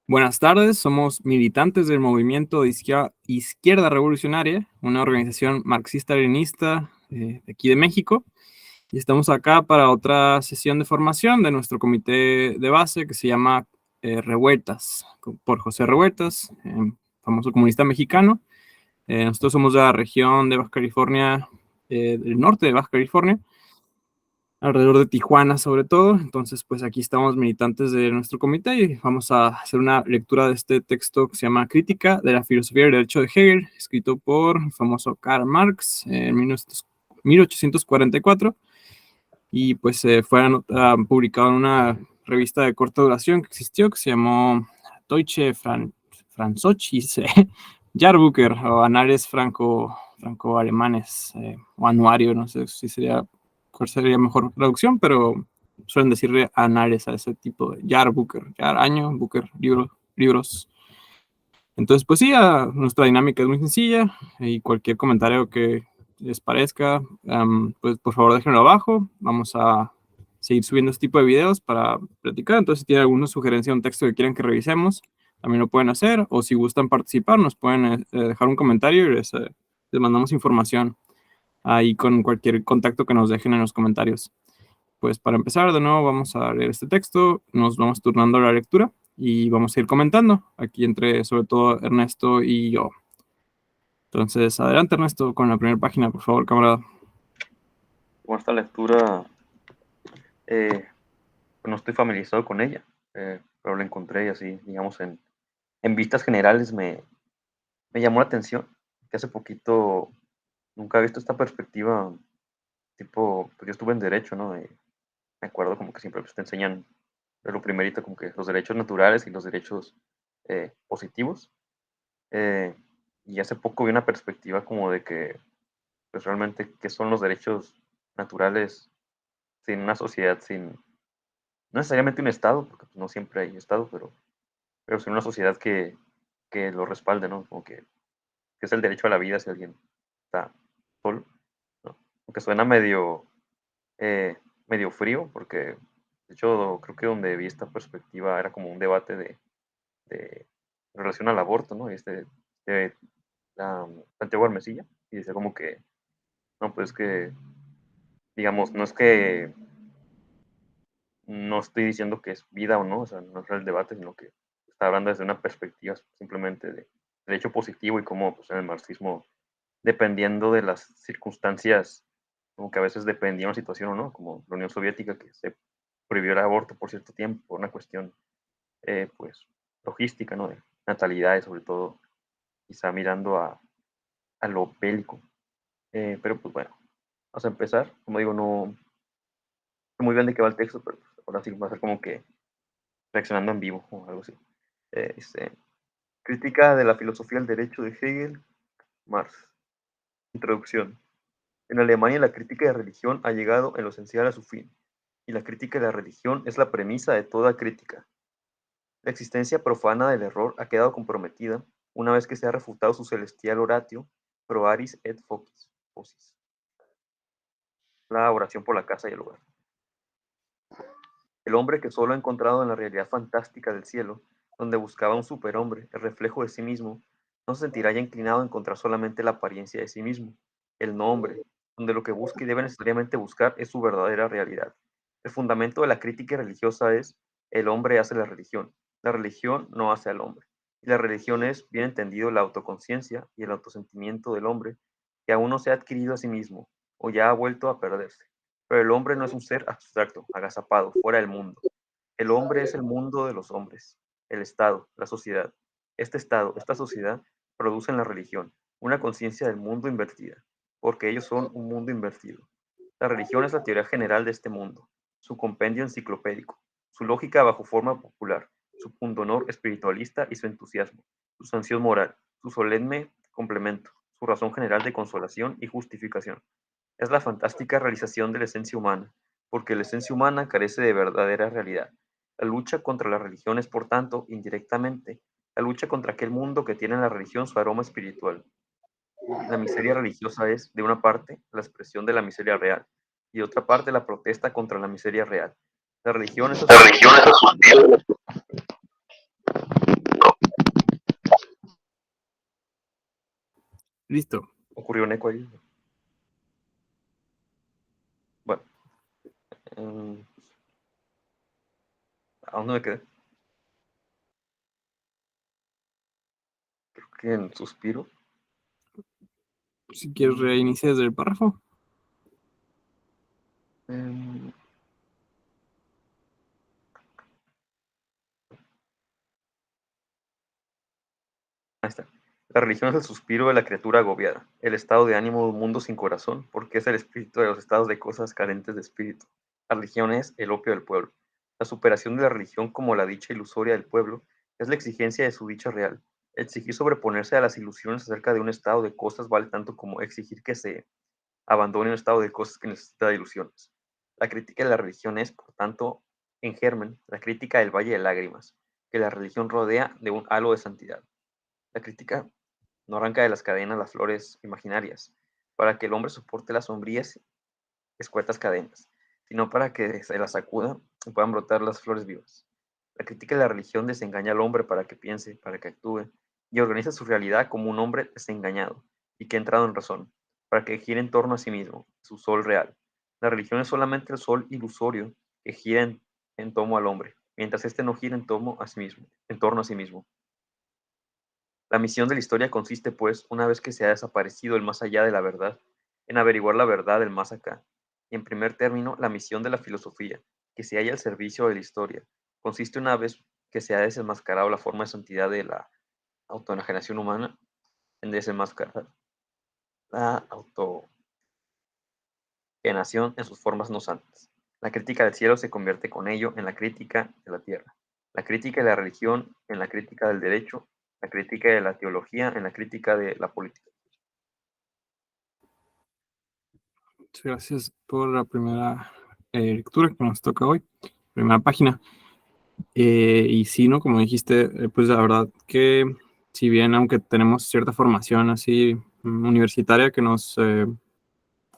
Buenas tardes, somos militantes del movimiento de Izquierda Revolucionaria, una organización marxista-leninista de aquí de México, y estamos acá para otra sesión de formación de nuestro comité de base que se llama Revueltas, por José Revueltas, famoso comunista mexicano. Nosotros somos de la región de Baja California, del norte de Baja California, alrededor de Tijuana sobre todo. Entonces, pues aquí estamos militantes de nuestro comité y vamos a hacer una lectura de este texto que se llama Crítica de la filosofía del derecho de Hegel, escrito por el famoso Karl Marx en 1844, y pues fue publicado en una revista de corta duración que existió, que se llamó Deutsche Französische Jahrbucher, o Anales Franco-Alemanes, o Anuario, no sé si sería cuál sería mejor traducción, pero suelen decirle anales a ese tipo de Jahrbucher, año, Bucher, libros. Entonces, pues sí, nuestra dinámica es muy sencilla, y cualquier comentario que les parezca, pues por favor déjenlo abajo. Vamos a seguir subiendo este tipo de videos para platicar. Entonces, si tienen alguna sugerencia, un texto que quieran que revisemos, también lo pueden hacer, o si gustan participar, nos pueden dejar un comentario y les mandamos información ahí con cualquier contacto que nos dejen en los comentarios. Pues para empezar, de nuevo vamos a leer este texto, nos vamos turnando la lectura y vamos a ir comentando aquí entre sobre todo Ernesto y yo. Entonces, adelante Ernesto con la primera página, por favor, camarada. Con esta lectura, no estoy familiarizado con ella, pero la encontré y así, digamos, en vistas generales me llamó la atención, que hace poquito nunca he visto esta perspectiva, tipo, pues yo estuve en Derecho, ¿no? Me acuerdo como que siempre pues, te enseñan de lo primerito, como que los derechos naturales y los derechos positivos, eh, y hace poco vi una perspectiva como de que, pues realmente, ¿qué son los derechos naturales sin una sociedad, sin no necesariamente un Estado, porque pues, no siempre hay Estado, pero sí una sociedad que lo respalde, ¿no? Como que es el derecho a la vida si alguien está solo, ¿no? Aunque suena medio frío, porque de hecho creo que donde vi esta perspectiva era como un debate de en relación al aborto, ¿no? Y Santiago Armesilla, y decía como que, no, pues que, digamos, no es que no estoy diciendo que es vida o no, o sea, no es el debate, sino que está hablando desde una perspectiva simplemente de derecho positivo y cómo pues, en el marxismo, dependiendo de las circunstancias, como que a veces dependía de una situación o no, como la Unión Soviética que se prohibió el aborto por cierto tiempo, por una cuestión pues logística, ¿no? De natalidad y sobre todo quizá mirando a lo bélico. Pero pues bueno, vamos a empezar. Como digo, no sé muy bien de qué va el texto, pero pues, ahora sí va a ser como que reaccionando en vivo o algo así. Dice, Crítica de la filosofía del derecho de Hegel, Marx. Introducción. En Alemania la crítica de religión ha llegado en lo esencial a su fin, y la crítica de la religión es la premisa de toda crítica. La existencia profana del error ha quedado comprometida una vez que se ha refutado su celestial oratio pro aris et focis. La oración por la casa y el hogar. El hombre que solo ha encontrado en la realidad fantástica del cielo, donde buscaba un superhombre, el reflejo de sí mismo, no se sentirá ya inclinado a encontrar solamente la apariencia de sí mismo, el no hombre, donde lo que busca y debe necesariamente buscar es su verdadera realidad. El fundamento de la crítica religiosa es, el hombre hace la religión no hace al hombre. Y la religión es, bien entendido, la autoconciencia y el autosentimiento del hombre, que aún no se ha adquirido a sí mismo, o ya ha vuelto a perderse. Pero el hombre no es un ser abstracto, agazapado, fuera del mundo. El hombre es el mundo de los hombres, el Estado, la sociedad. Este Estado, esta sociedad, producen la religión, una conciencia del mundo invertida, porque ellos son un mundo invertido. La religión es la teoría general de este mundo, su compendio enciclopédico, su lógica bajo forma popular, su pundonor espiritualista y su entusiasmo, su sanción moral, su solemne complemento, su razón general de consolación y justificación. Es la fantástica realización de la esencia humana, porque la esencia humana carece de verdadera realidad. La lucha contra la religión es, por tanto, indirectamente, la lucha contra aquel mundo que tiene en la religión su aroma espiritual. La miseria religiosa es, de una parte, la expresión de la miseria real, y de otra parte, la protesta contra la miseria real. La religión es a La su religión es asunción. Listo. Ocurrió un eco ahí. Bueno, em, ¿a dónde me quedé? Creo que en suspiro. Si quieres reiniciar desde el párrafo. Em, Ahí está. La religión es el suspiro de la criatura agobiada, el estado de ánimo de un mundo sin corazón, porque es el espíritu de los estados de cosas carentes de espíritu. La religión es el opio del pueblo. La superación de la religión como la dicha ilusoria del pueblo es la exigencia de su dicha real. Exigir sobreponerse a las ilusiones acerca de un estado de cosas vale tanto como exigir que se abandone un estado de cosas que necesita de ilusiones. La crítica de la religión es, por tanto, en germen, la crítica del valle de lágrimas, que la religión rodea de un halo de santidad. La crítica no arranca de las cadenas las flores imaginarias, para que el hombre soporte las sombrías escuetas cadenas, sino para que se las sacuda y puedan brotar las flores vivas. La crítica de la religión desengaña al hombre para que piense, para que actúe, y organiza su realidad como un hombre desengañado y que ha entrado en razón, para que gire en torno a sí mismo, su sol real. La religión es solamente el sol ilusorio que gira en torno al hombre, mientras éste no gira en torno a sí mismo, en torno a sí mismo. La misión de la historia consiste, pues, una vez que se ha desaparecido el más allá de la verdad, en averiguar la verdad del más acá. Y en primer término, la misión de la filosofía, que se halla al servicio de la historia, consiste una vez que se ha desenmascarado la forma de santidad de la autoenajenación humana, en desenmascarar la autoenajenación en sus formas no santas. La crítica del cielo se convierte con ello en la crítica de la tierra. La crítica de la religión en la crítica del derecho, la crítica de la teología en la crítica de la política. Muchas gracias por la primera lectura que nos toca hoy. Primera página. Y sí, ¿no? Como dijiste, pues la verdad que si bien aunque tenemos cierta formación así universitaria que nos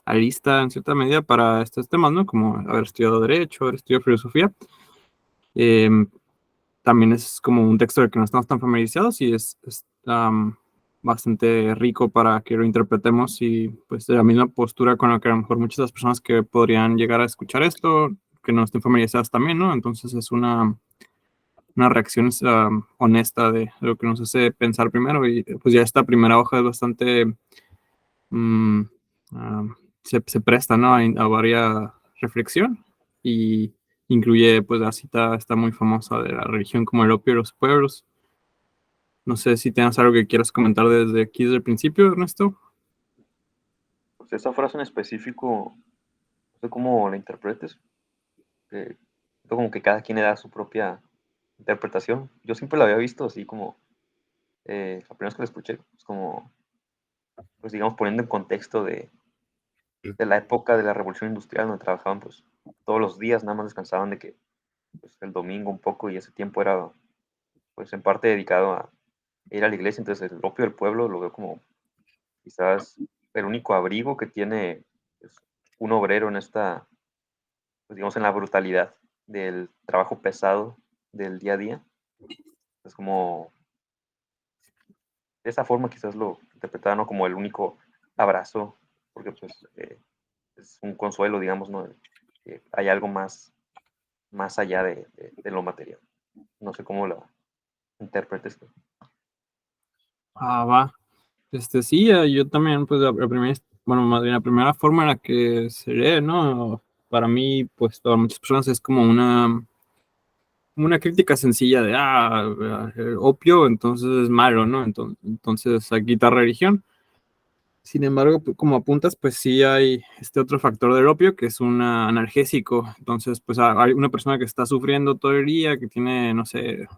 alista en cierta medida para estos temas, ¿no? Como haber estudiado Derecho, haber estudiado Filosofía, eh, también es como un texto del que no estamos tan familiarizados y es bastante rico para que lo interpretemos y pues de la misma postura con la que a lo mejor muchas de las personas que podrían llegar a escuchar esto, que no estén familiarizadas también, ¿no? Entonces es una reacción honesta de lo que nos hace pensar primero y pues ya esta primera hoja es bastante, mm, ah, se presta, ¿no? A varias reflexión y incluye pues la cita está muy famosa de la religión como el opio de los pueblos. No sé si tienes algo que quieras comentar desde aquí, desde el principio, Ernesto. Pues esa frase en específico, no sé cómo la interpretes, que como que cada quien le da su propia interpretación. Yo siempre la había visto así como, la primera vez que la escuché, pues como, pues digamos, poniendo en contexto de la época de la Revolución Industrial, donde trabajaban pues todos los días, nada más descansaban de que pues, el domingo un poco y ese tiempo era pues en parte dedicado a ir a la iglesia, entonces el opio del pueblo lo veo como quizás el único abrigo que tiene pues, un obrero en esta, pues, digamos, en la brutalidad del trabajo pesado del día a día. Es como, de esa forma quizás lo interpretaban, ¿no? Como el único abrazo, porque pues es un consuelo, digamos, ¿no? Que hay algo más allá de lo material. No sé cómo lo interpretes tú. Va. Sí, yo también, pues la primera, bueno, más bien la primera forma en la que se lee, ¿no? Para mí, pues para muchas personas es como una crítica sencilla de, el opio, entonces es malo, ¿no? Entonces aquí está religión. Sin embargo, como apuntas, pues sí hay este otro factor del opio que es un analgésico. Entonces, pues hay una persona que está sufriendo todo el día, que tiene, no sé,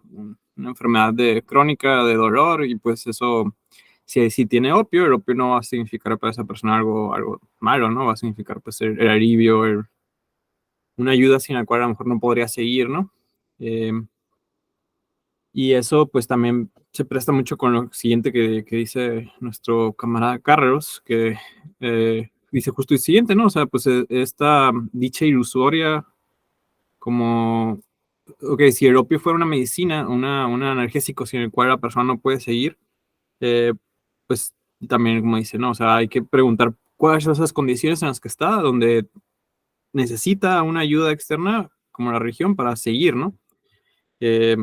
una enfermedad crónica de dolor y pues eso, si tiene opio, el opio no va a significar para esa persona algo malo, ¿no? Va a significar pues el alivio, una ayuda sin la cual a lo mejor no podría seguir, ¿no? Eh, y eso pues también se presta mucho con lo siguiente que dice nuestro camarada Carlos, que dice justo el siguiente, ¿no? O sea, pues esta dicha ilusoria como, ok, si el opio fuera una medicina, un analgésico sin el cual la persona no puede seguir, eh, pues Y también, como dice, ¿no? O sea, hay que preguntar cuáles son esas condiciones en las que está, donde necesita una ayuda externa, como la religión, para seguir, ¿no? Eh,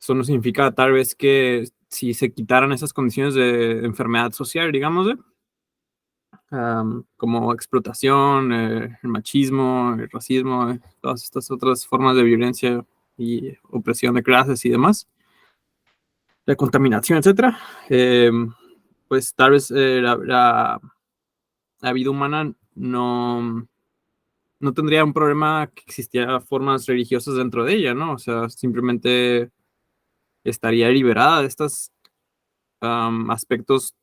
Eso no significa tal vez que si se quitaran esas condiciones de enfermedad social, digamos, como explotación, el machismo, el racismo, todas estas otras formas de violencia y opresión de clases y demás, la contaminación, etcétera, eh, pues tal vez la vida humana no tendría un problema que existiera formas religiosas dentro de ella, ¿no? O sea, simplemente estaría liberada de estos aspectos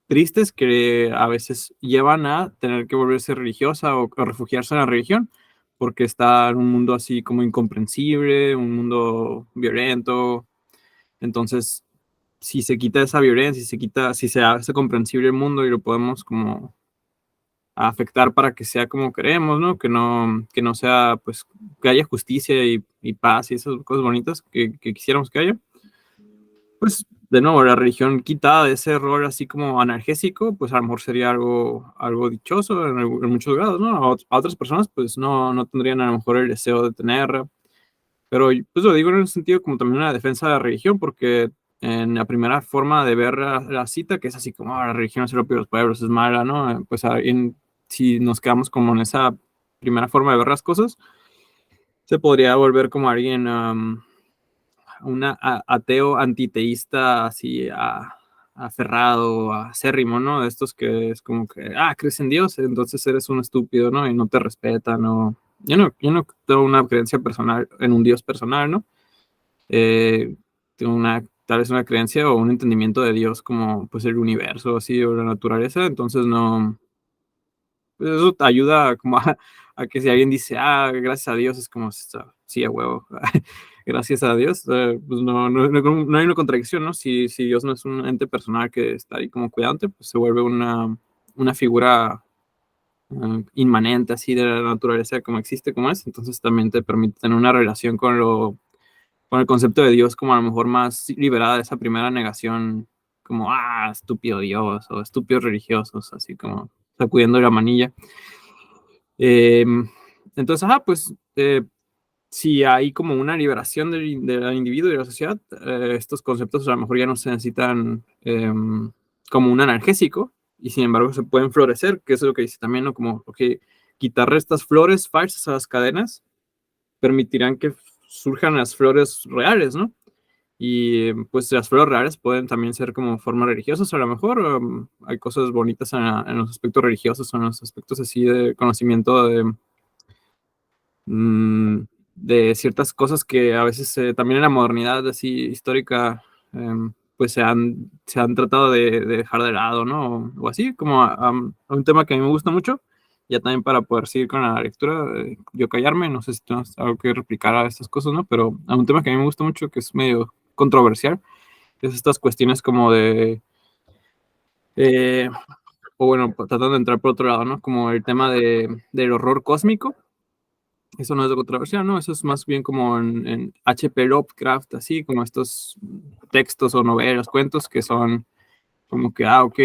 tristes que a veces llevan a tener que volverse religiosa o refugiarse en la religión, porque está en un mundo así como incomprensible, un mundo violento. Entonces, si se quita esa violencia, si se hace comprensible el mundo y lo podemos como afectar para que sea como queremos, ¿no? Que no sea, pues, que haya justicia y paz y esas cosas bonitas que quisiéramos que haya. Pues, de nuevo, la religión quitada de ese rol así como analgésico, pues a lo mejor sería algo dichoso en muchos grados, ¿no? A otras personas, pues no tendrían a lo mejor el deseo de tenerla. Pero pues lo digo en un sentido como también una defensa de la religión, porque en la primera forma de ver la cita, que es así como la religión es el opio de los pueblos, es mala, ¿no? Pues si nos quedamos como en esa primera forma de ver las cosas, se podría volver como alguien, una ateo antiteísta, así aferrado, acérrimo, ¿no? De estos que es como que, crees en Dios, entonces eres un estúpido, ¿no? Y no te respetan, ¿no? Yo no tengo una creencia personal en un Dios personal, ¿no? Tengo tal vez una creencia o un entendimiento de Dios como pues el universo así o la naturaleza, entonces no, pues eso te ayuda como a que si alguien dice, gracias a Dios, es como, sí, a huevo, gracias a Dios, pues no hay una contradicción, ¿no? Si Dios no es un ente personal que está ahí como cuidante, pues se vuelve una figura inmanente así de la naturaleza como existe como es, entonces también te permite tener una relación con el concepto de Dios como a lo mejor más liberada de esa primera negación, como, estúpido Dios o estúpidos religiosos, así como sacudiendo la manilla. Eh, entonces, pues si hay como una liberación del individuo y de la sociedad, estos conceptos a lo mejor ya no se necesitan como un analgésico y sin embargo se pueden florecer, que eso es lo que dice también, ¿no? Como, quitar estas flores falsas a las cadenas permitirán que surjan las flores reales, ¿no? Y pues las flores reales pueden también ser como formas religiosas, a lo mejor hay cosas bonitas en los aspectos religiosos, en los aspectos así de conocimiento mm, de ciertas cosas que a veces también en la modernidad así histórica pues se han tratado de dejar de lado, ¿no? O así, como a un tema que a mí me gusta mucho, ya también para poder seguir con la lectura, yo callarme, no sé si tienes algo que replicar a estas cosas, ¿no? Pero a un tema que a mí me gusta mucho, que es medio controversial, es estas cuestiones como eh, o bueno, tratando de entrar por otro lado, ¿no? Como el tema del horror cósmico. Eso no es de controversia, ¿no? Eso es más bien como en H.P. Lovecraft, así como estos textos o novelas, cuentos que son como que, ok,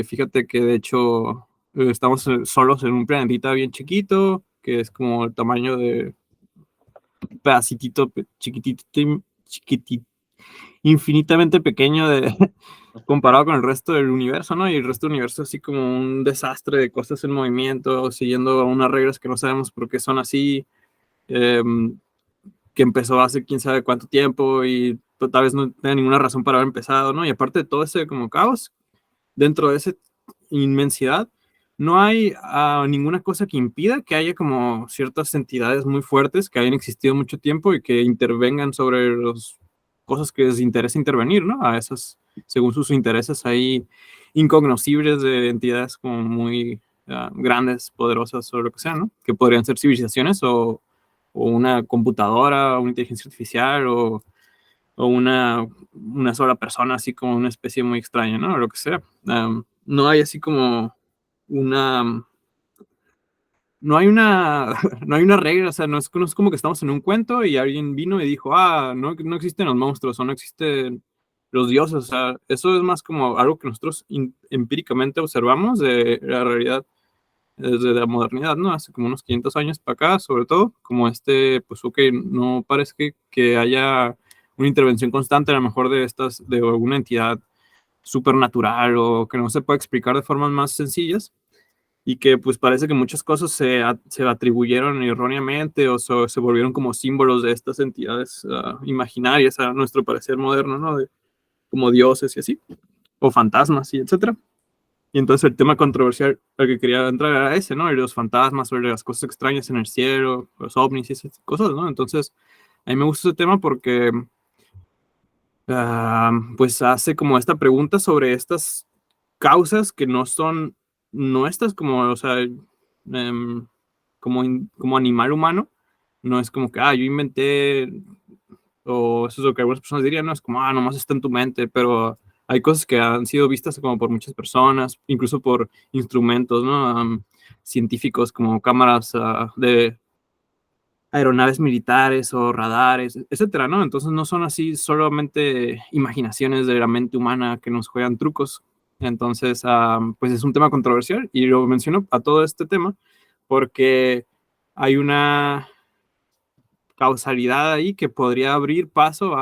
fíjate que de hecho estamos solos en un planetita bien chiquito, que es como el tamaño de un pedacitito, chiquitito, chiquitito, infinitamente pequeño comparado con el resto del universo, ¿no? Y el resto del universo así como un desastre de cosas en movimiento, siguiendo unas reglas que no sabemos por qué son así, eh, que empezó hace quién sabe cuánto tiempo y tal vez no tenga ninguna razón para haber empezado, ¿no? Y aparte de todo ese como caos, dentro de esa inmensidad, no hay ninguna cosa que impida que haya como ciertas entidades muy fuertes que hayan existido mucho tiempo y que intervengan sobre las cosas que les interesa intervenir, ¿no? A esas, según sus intereses, hay incognoscibles de entidades como muy grandes, poderosas o lo que sea, ¿no? Que podrían ser civilizaciones o una computadora, o una inteligencia artificial o una sola persona, así como una especie muy extraña, ¿no? O lo que sea. No hay así como una... No hay una regla, o sea, no es como que estamos en un cuento y alguien vino y dijo, no existen los monstruos o no existen los dioses, o sea, eso es más como algo que nosotros empíricamente observamos de la realidad desde la modernidad, ¿no? Hace como unos 500 años para acá, sobre todo, como pues ok, no parece que haya una intervención constante a lo mejor de alguna entidad supernatural o que no se puede explicar de formas más sencillas y que pues parece que muchas cosas se atribuyeron erróneamente o se volvieron como símbolos de estas entidades imaginarias a nuestro parecer moderno, ¿no? Como dioses y así, o fantasmas y etcétera. Y entonces el tema controversial al que quería entrar era ese, ¿no? Los fantasmas, sobre las cosas extrañas en el cielo, los ovnis y esas cosas, ¿no? Entonces, a mí me gusta ese tema porque pues hace como esta pregunta sobre estas causas que no son nuestras, como, o sea, como animal humano, no es como que, yo inventé, o eso es lo que algunas personas dirían, no es como, nomás está en tu mente, pero hay cosas que han sido vistas como por muchas personas, incluso por instrumentos, ¿no? Científicos como cámaras de aeronaves militares o radares, etcétera, ¿no? Entonces no son así solamente imaginaciones de la mente humana que nos juegan trucos. Entonces, pues es un tema controversial y lo menciono a todo este tema porque hay una causalidad ahí que podría abrir paso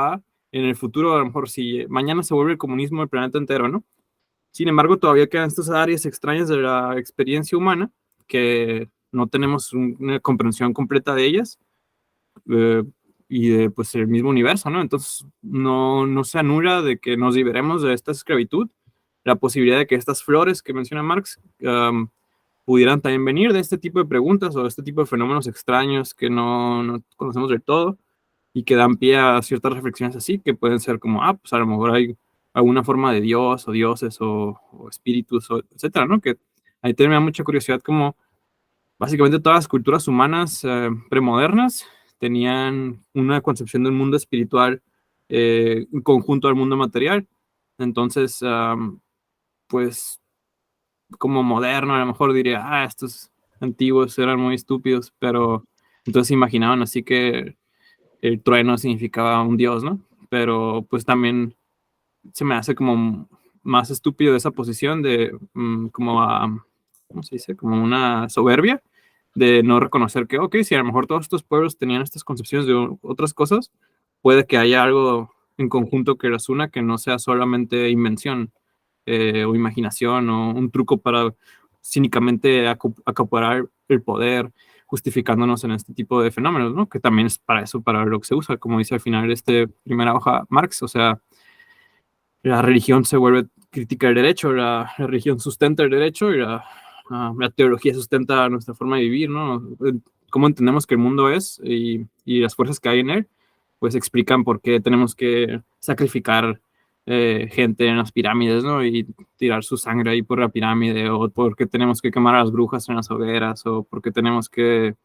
en el futuro, a lo mejor si mañana se vuelve el comunismo del planeta entero, ¿no? Sin embargo, todavía quedan estas áreas extrañas de la experiencia humana que no tenemos una comprensión completa de ellas eh, y de pues el mismo universo, ¿no? Entonces no se anula de que nos liberemos de esta esclavitud, la posibilidad de que estas flores que menciona Marx pudieran también venir de este tipo de preguntas o de este tipo de fenómenos extraños que no conocemos del todo y que dan pie a ciertas reflexiones así, que pueden ser como, pues a lo mejor hay alguna forma de Dios o dioses o espíritus, etcétera, ¿no? Que ahí también me da mucha curiosidad como básicamente todas las culturas humanas premodernas tenían una concepción del mundo espiritual en conjunto al mundo material. Entonces, pues como moderno a lo mejor diría, estos antiguos eran muy estúpidos, pero entonces imaginaban así que el trueno significaba un dios, ¿no? Pero pues también se me hace como más estúpido esa posición de ¿cómo se dice? Como una soberbia de no reconocer que, ok, si a lo mejor todos estos pueblos tenían estas concepciones de otras cosas, puede que haya algo en conjunto que las una que no sea solamente invención o imaginación o un truco para cínicamente acaparar el poder, justificándonos en este tipo de fenómenos, ¿no? Que también es para eso, para lo que se usa, como dice al final primera hoja Marx, o sea, la religión se vuelve crítica del derecho, la religión sustenta el derecho y la teología sustenta nuestra forma de vivir, ¿no? Cómo entendemos que el mundo es y las fuerzas que hay en él, pues explican por qué tenemos que sacrificar gente en las pirámides, ¿no? Y tirar su sangre ahí por la pirámide, o por qué tenemos que quemar a las brujas en las hogueras, o por qué tenemos que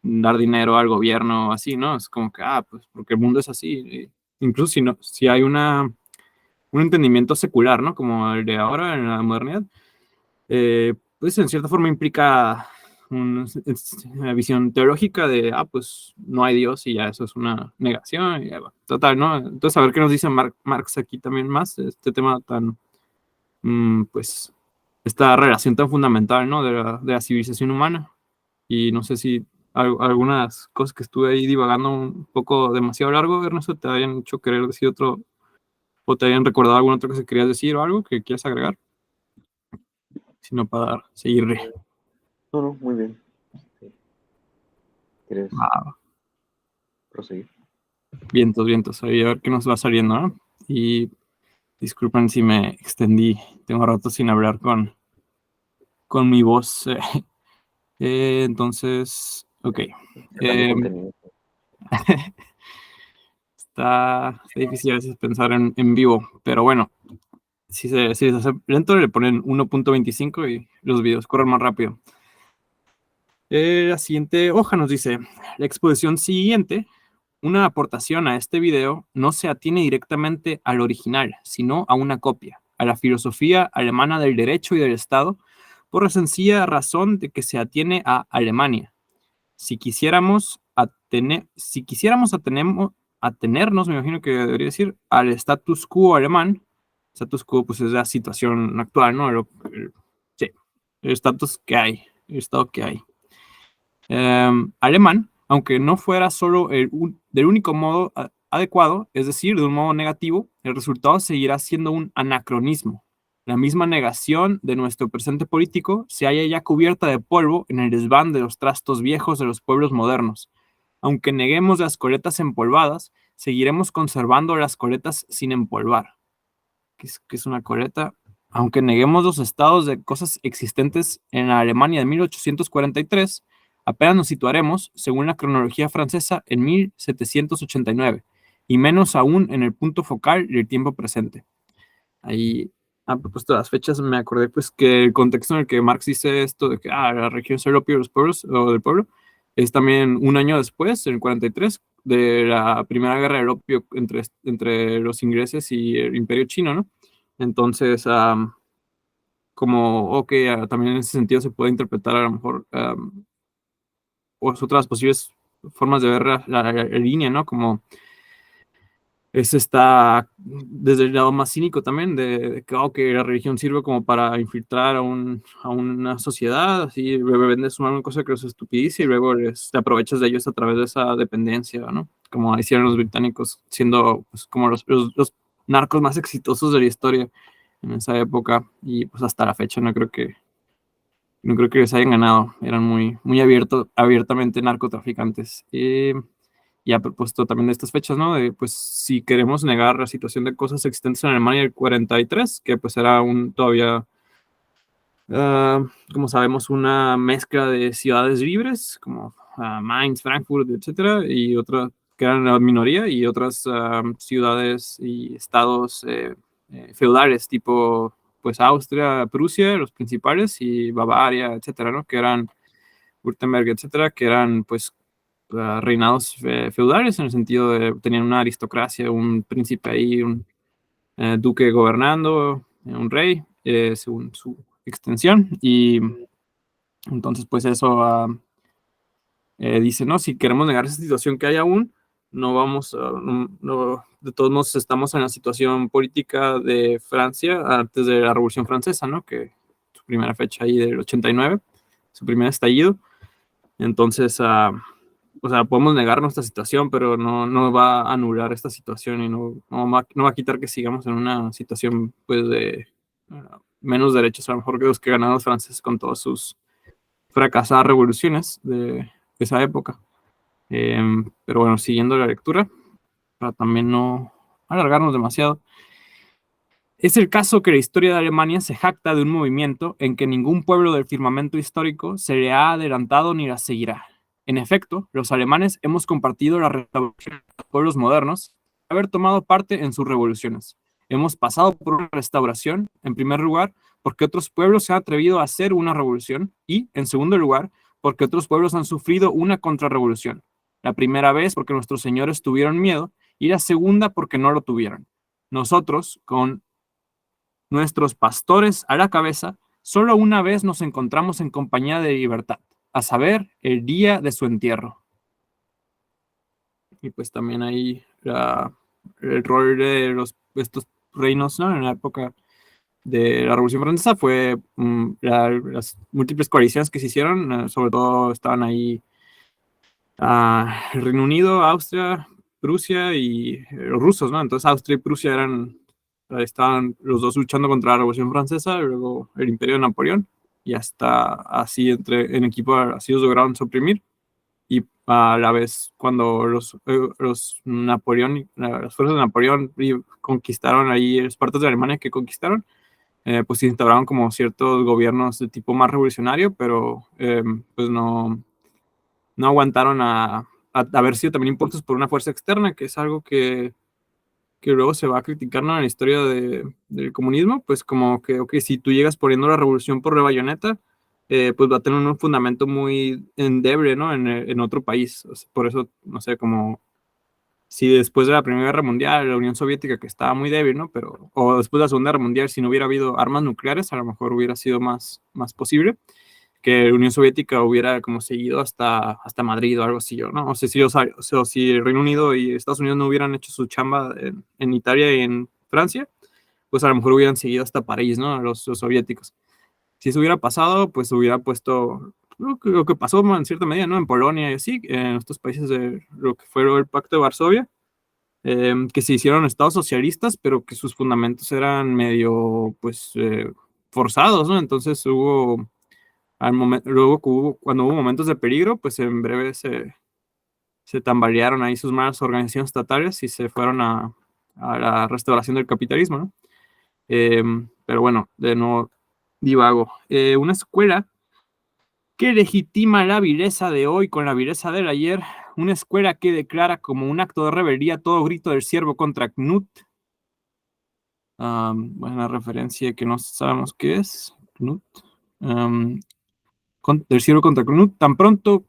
dar dinero al gobierno, así, ¿no? Es como que, pues porque el mundo es así. Incluso si hay un entendimiento secular, ¿no? Como el de ahora en la modernidad, pues en cierta forma implica una visión teológica de, pues no hay Dios y ya eso es una negación. Y ya va. Total, ¿no? Entonces, a ver qué nos dice Marx aquí también más, este tema tan, pues, esta relación tan fundamental, ¿no? De la civilización humana. Y no sé si algunas cosas que estuve ahí divagando un poco demasiado largo, Ernesto, te hayan hecho querer decir otro, o te hayan recordado alguna otra cosa que querías decir o algo que quieras agregar, sino para seguirle. No, muy bien. Sí. ¿Quieres proseguir? Vientos, ahí a ver qué nos va saliendo, ¿no? Y disculpen si me extendí, tengo rato sin hablar con mi voz. Entonces, ok. Está difícil a veces pensar en vivo, pero bueno, si se hace lento le ponen 1.25 y los videos corren más rápido. La siguiente hoja nos dice, la exposición siguiente, una aportación a este video, no se atiene directamente al original, sino a una copia, a la filosofía alemana del derecho y del Estado, por la sencilla razón de que se atiene a Alemania. Si quisiéramos atenernos, me imagino que debería decir, al status quo alemán. Status quo, pues es la situación actual, ¿no? Sí, el status que hay, el estado que hay. Alemán, aunque no fuera solo del único modo adecuado, es decir, de un modo negativo, el resultado seguirá siendo un anacronismo. La misma negación de nuestro presente político se halla ya cubierta de polvo en el desván de los trastos viejos de los pueblos modernos. Aunque neguemos las coletas empolvadas, seguiremos conservando las coletas sin empolvar. ¿Qué es una coleta? Aunque neguemos los estados de cosas existentes en la Alemania de 1843, apenas nos situaremos, según la cronología francesa, en 1789, y menos aún en el punto focal del tiempo presente. Ahí, a propósito de las fechas, me acordé pues que el contexto en el que Marx dice esto de que la región es el opio de los pueblos, o del pueblo, es también un año después, en el 43, de la primera guerra del opio entre los ingleses y el imperio chino, ¿no? Entonces, también en ese sentido se puede interpretar a lo mejor otras posibles formas de ver la línea, ¿no? Como está desde el lado más cínico también, de que la religión sirve como para infiltrar a una sociedad, así vendes una cosa que los estupidiza y luego te aprovechas de ellos a través de esa dependencia, ¿no? Como hicieron los británicos, siendo pues, como los narcos más exitosos de la historia en esa época, y pues hasta la fecha no creo que les hayan ganado, eran muy abiertamente narcotraficantes. Y a propósito también de estas fechas, ¿no? De, pues, si queremos negar la situación de cosas existentes en Alemania del 43, que pues era todavía, como sabemos, una mezcla de ciudades libres, como Mainz, Frankfurt, etcétera, y otras que eran la minoría, y otras ciudades y estados feudales, tipo, pues, Austria, Prusia, los principales, y Bavaria, etcétera, ¿no? Que eran Württemberg, etcétera, que eran, pues, reinados feudales, en el sentido de tenían una aristocracia, un príncipe ahí, un duque gobernando, un rey, según su extensión. Y entonces, pues eso dice, ¿no? Si queremos negar esa situación que hay aún, no vamos, de todos modos estamos en la situación política de Francia antes de la Revolución Francesa, ¿no? Que su primera fecha ahí del 89, su primer estallido. Entonces, o sea, podemos negar nuestra situación, pero no va a anular esta situación y no va a quitar que sigamos en una situación, pues, de menos derechos, a lo mejor, que los que ganaron los franceses con todas sus fracasadas revoluciones de esa época. Pero bueno, siguiendo la lectura, para también no alargarnos demasiado. Es el caso que la historia de Alemania se jacta de un movimiento en que ningún pueblo del firmamento histórico se le ha adelantado ni la seguirá. En efecto, los alemanes hemos compartido la revolución de los pueblos modernos, haber tomado parte en sus revoluciones. Hemos pasado por una restauración, en primer lugar, porque otros pueblos se han atrevido a hacer una revolución y, en segundo lugar, porque otros pueblos han sufrido una contrarrevolución. La primera vez porque nuestros señores tuvieron miedo y la segunda porque no lo tuvieron. Nosotros, con nuestros pastores a la cabeza, solo una vez nos encontramos en compañía de libertad, a saber, el día de su entierro. Y pues también ahí el rol de estos reinos, ¿no? En la época de la Revolución Francesa fue las múltiples coaliciones que se hicieron, sobre todo estaban ahí el Reino Unido, Austria, Prusia y los rusos, ¿no? Entonces Austria y Prusia estaban los dos luchando contra la Revolución Francesa, y luego el Imperio de Napoleón, y hasta así en equipo así los lograron suprimir. Y a la vez cuando las fuerzas de Napoleón conquistaron ahí las partes de Alemania que conquistaron, pues se instauraron como ciertos gobiernos de tipo más revolucionario, pero pues no aguantaron a haber sido también impuestos por una fuerza externa, que es algo que luego se va a criticar, ¿no? En la historia del comunismo, pues como que, ok, si tú llegas poniendo la revolución por la bayoneta, pues va a tener un fundamento muy endeble, ¿no? En otro país. O sea, por eso, no sé, como si después de la Primera Guerra Mundial, la Unión Soviética, que estaba muy débil, ¿no? O después de la Segunda Guerra Mundial, si no hubiera habido armas nucleares, a lo mejor hubiera sido más posible. que la Unión Soviética hubiera como seguido hasta Madrid o algo así, ¿no? O sea, si el Reino Unido y Estados Unidos no hubieran hecho su chamba en Italia y en Francia, pues a lo mejor hubieran seguido hasta París, ¿no? Los soviéticos. Si eso hubiera pasado, pues hubiera puesto lo que pasó en cierta medida, ¿no? En Polonia y así, en estos países de lo que fue el Pacto de Varsovia, que se hicieron estados socialistas, pero que sus fundamentos eran medio, pues, forzados, ¿no? Entonces luego cuando hubo momentos de peligro, pues en breve se tambalearon ahí sus malas organizaciones estatales y se fueron a la restauración del capitalismo, ¿no? Pero bueno, de nuevo divago. Una escuela que legitima la vileza de hoy con la vileza del ayer, una escuela que declara como un acto de rebeldía todo grito del siervo contra Knut. Una referencia que no sabemos qué es. Knut. Del siervo contra Knut. Tan pronto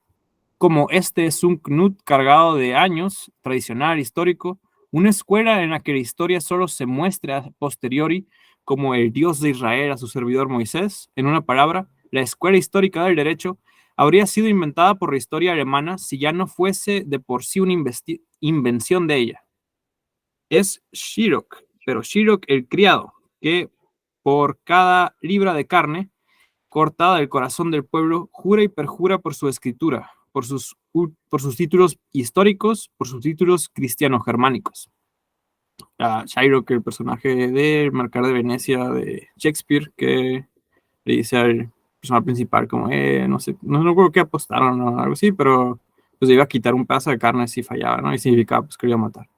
como este es un Knut cargado de años, tradicional, histórico, una escuela en la que la historia solo se muestra a posteriori como el Dios de Israel a su servidor Moisés. En una palabra, la escuela histórica del derecho habría sido inventada por la historia alemana si ya no fuese de por sí una invención de ella. Es Shirok, pero Shirok el criado, que por cada libra de carne cortada del corazón del pueblo, jura y perjura por su escritura, por sus títulos históricos, por sus títulos cristiano-germánicos. Shylock, el personaje del Mercader de Venecia de Shakespeare, que le dice al personaje principal como, no sé, no recuerdo qué apostaron o algo así, pero pues iba a quitar un pedazo de carne si fallaba, ¿no? Y significaba pues que lo iba a matar.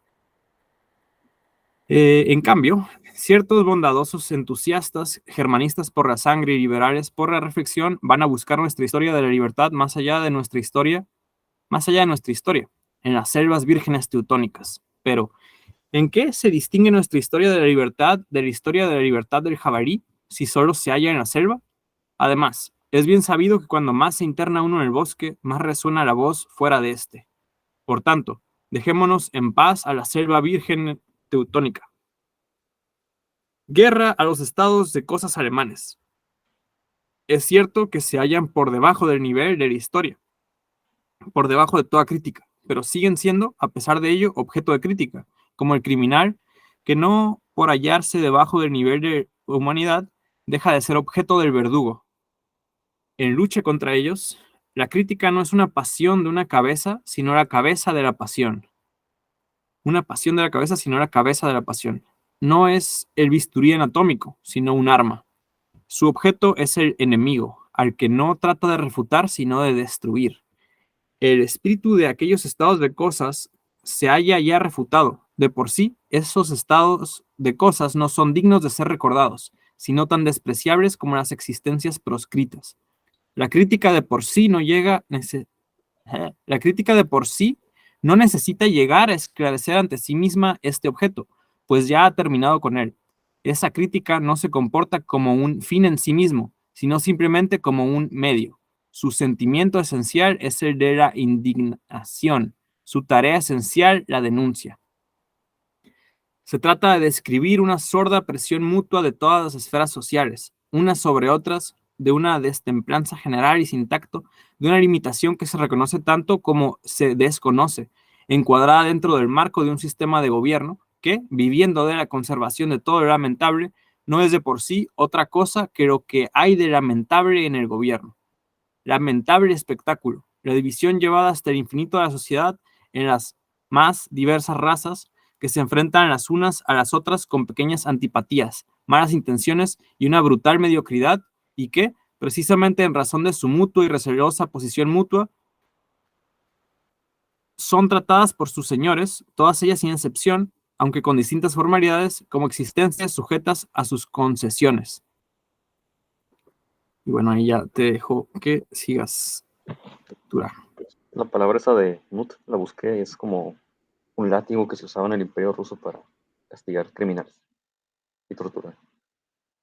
En cambio, ciertos bondadosos entusiastas, germanistas por la sangre y liberales por la reflexión, van a buscar nuestra historia de la libertad más allá de nuestra historia, en las selvas vírgenes teutónicas. Pero, ¿en qué se distingue nuestra historia de la libertad de la historia de la libertad del jabalí si solo se halla en la selva? Además, es bien sabido que cuando más se interna uno en el bosque, más resuena la voz fuera de este. Por tanto, dejémonos en paz a la selva virgen teutónica. Guerra a los estados de cosas alemanes. Es cierto que se hallan por debajo del nivel de la historia, por debajo de toda crítica, pero siguen siendo, a pesar de ello, objeto de crítica, como el criminal que no por hallarse debajo del nivel de humanidad deja de ser objeto del verdugo. En lucha contra ellos, la crítica no es una pasión de una cabeza, sino la cabeza de la pasión. Una pasión de la cabeza, sino la cabeza de la pasión. No es el bisturí anatómico, sino un arma. Su objeto es el enemigo, al que no trata de refutar, sino de destruir. El espíritu de aquellos estados de cosas se halla ya refutado. De por sí, esos estados de cosas no son dignos de ser recordados, sino tan despreciables como las existencias proscritas. La crítica de por sí no necesita llegar a esclarecer ante sí misma este objeto, pues ya ha terminado con él. Esa crítica no se comporta como un fin en sí mismo, sino simplemente como un medio. Su sentimiento esencial es el de la indignación, su tarea esencial la denuncia. Se trata de describir una sorda presión mutua de todas las esferas sociales, unas sobre otras, de una destemplanza general y sin tacto, de una limitación que se reconoce tanto como se desconoce, encuadrada dentro del marco de un sistema de gobierno que, viviendo de la conservación de todo lo lamentable, no es de por sí otra cosa que lo que hay de lamentable en el gobierno. Lamentable espectáculo, la división llevada hasta el infinito de la sociedad en las más diversas razas que se enfrentan las unas a las otras con pequeñas antipatías, malas intenciones y una brutal mediocridad, y que, precisamente en razón de su mutua y recelosa posición mutua, son tratadas por sus señores, todas ellas sin excepción, aunque con distintas formalidades, como existencias sujetas a sus concesiones. Y bueno, ahí ya te dejo que sigas lectura. La palabra esa de Nut la busqué, es como un látigo que se usaba en el Imperio Ruso para castigar criminales y torturar.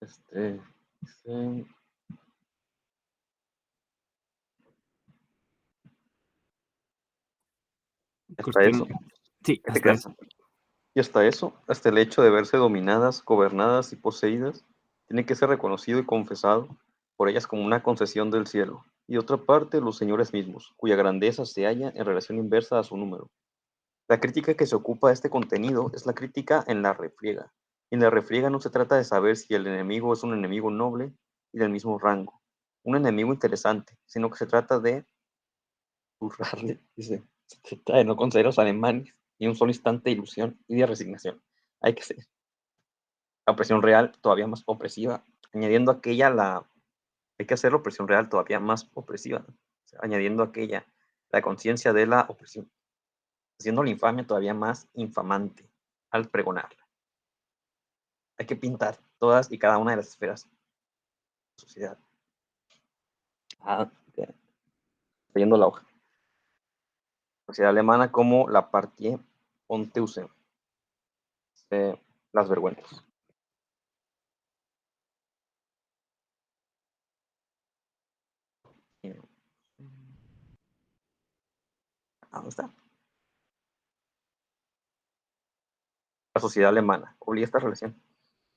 Este, hasta eso, Sí, ¿qué te hasta creas? eso. Y hasta eso, hasta el hecho de verse dominadas, gobernadas y poseídas, tiene que ser reconocido y confesado por ellas como una concesión del cielo, y de otra parte los señores mismos, cuya grandeza se halla en relación inversa a su número. La crítica que se ocupa de este contenido es la crítica en la refriega. En la refriega no se trata de saber si el enemigo es un enemigo noble y del mismo rango, un enemigo interesante, sino que se trata de burlarle, dice, se trata de no conceder a los alemanes ni un solo instante de ilusión y de resignación. Hay que ser la opresión real todavía más opresiva, añadiendo a aquella hay que hacer la opresión real todavía más opresiva, ¿no? O sea, añadiendo a aquella la conciencia de la opresión, haciendo la infamia todavía más infamante al pregonarla. Hay que pintar todas y cada una de las esferas de la sociedad. Ok. Leyendo la hoja. Sociedad alemana como la Partie Ponteuse. Las vergüenzas. ¿Dónde está? La sociedad alemana obliga esta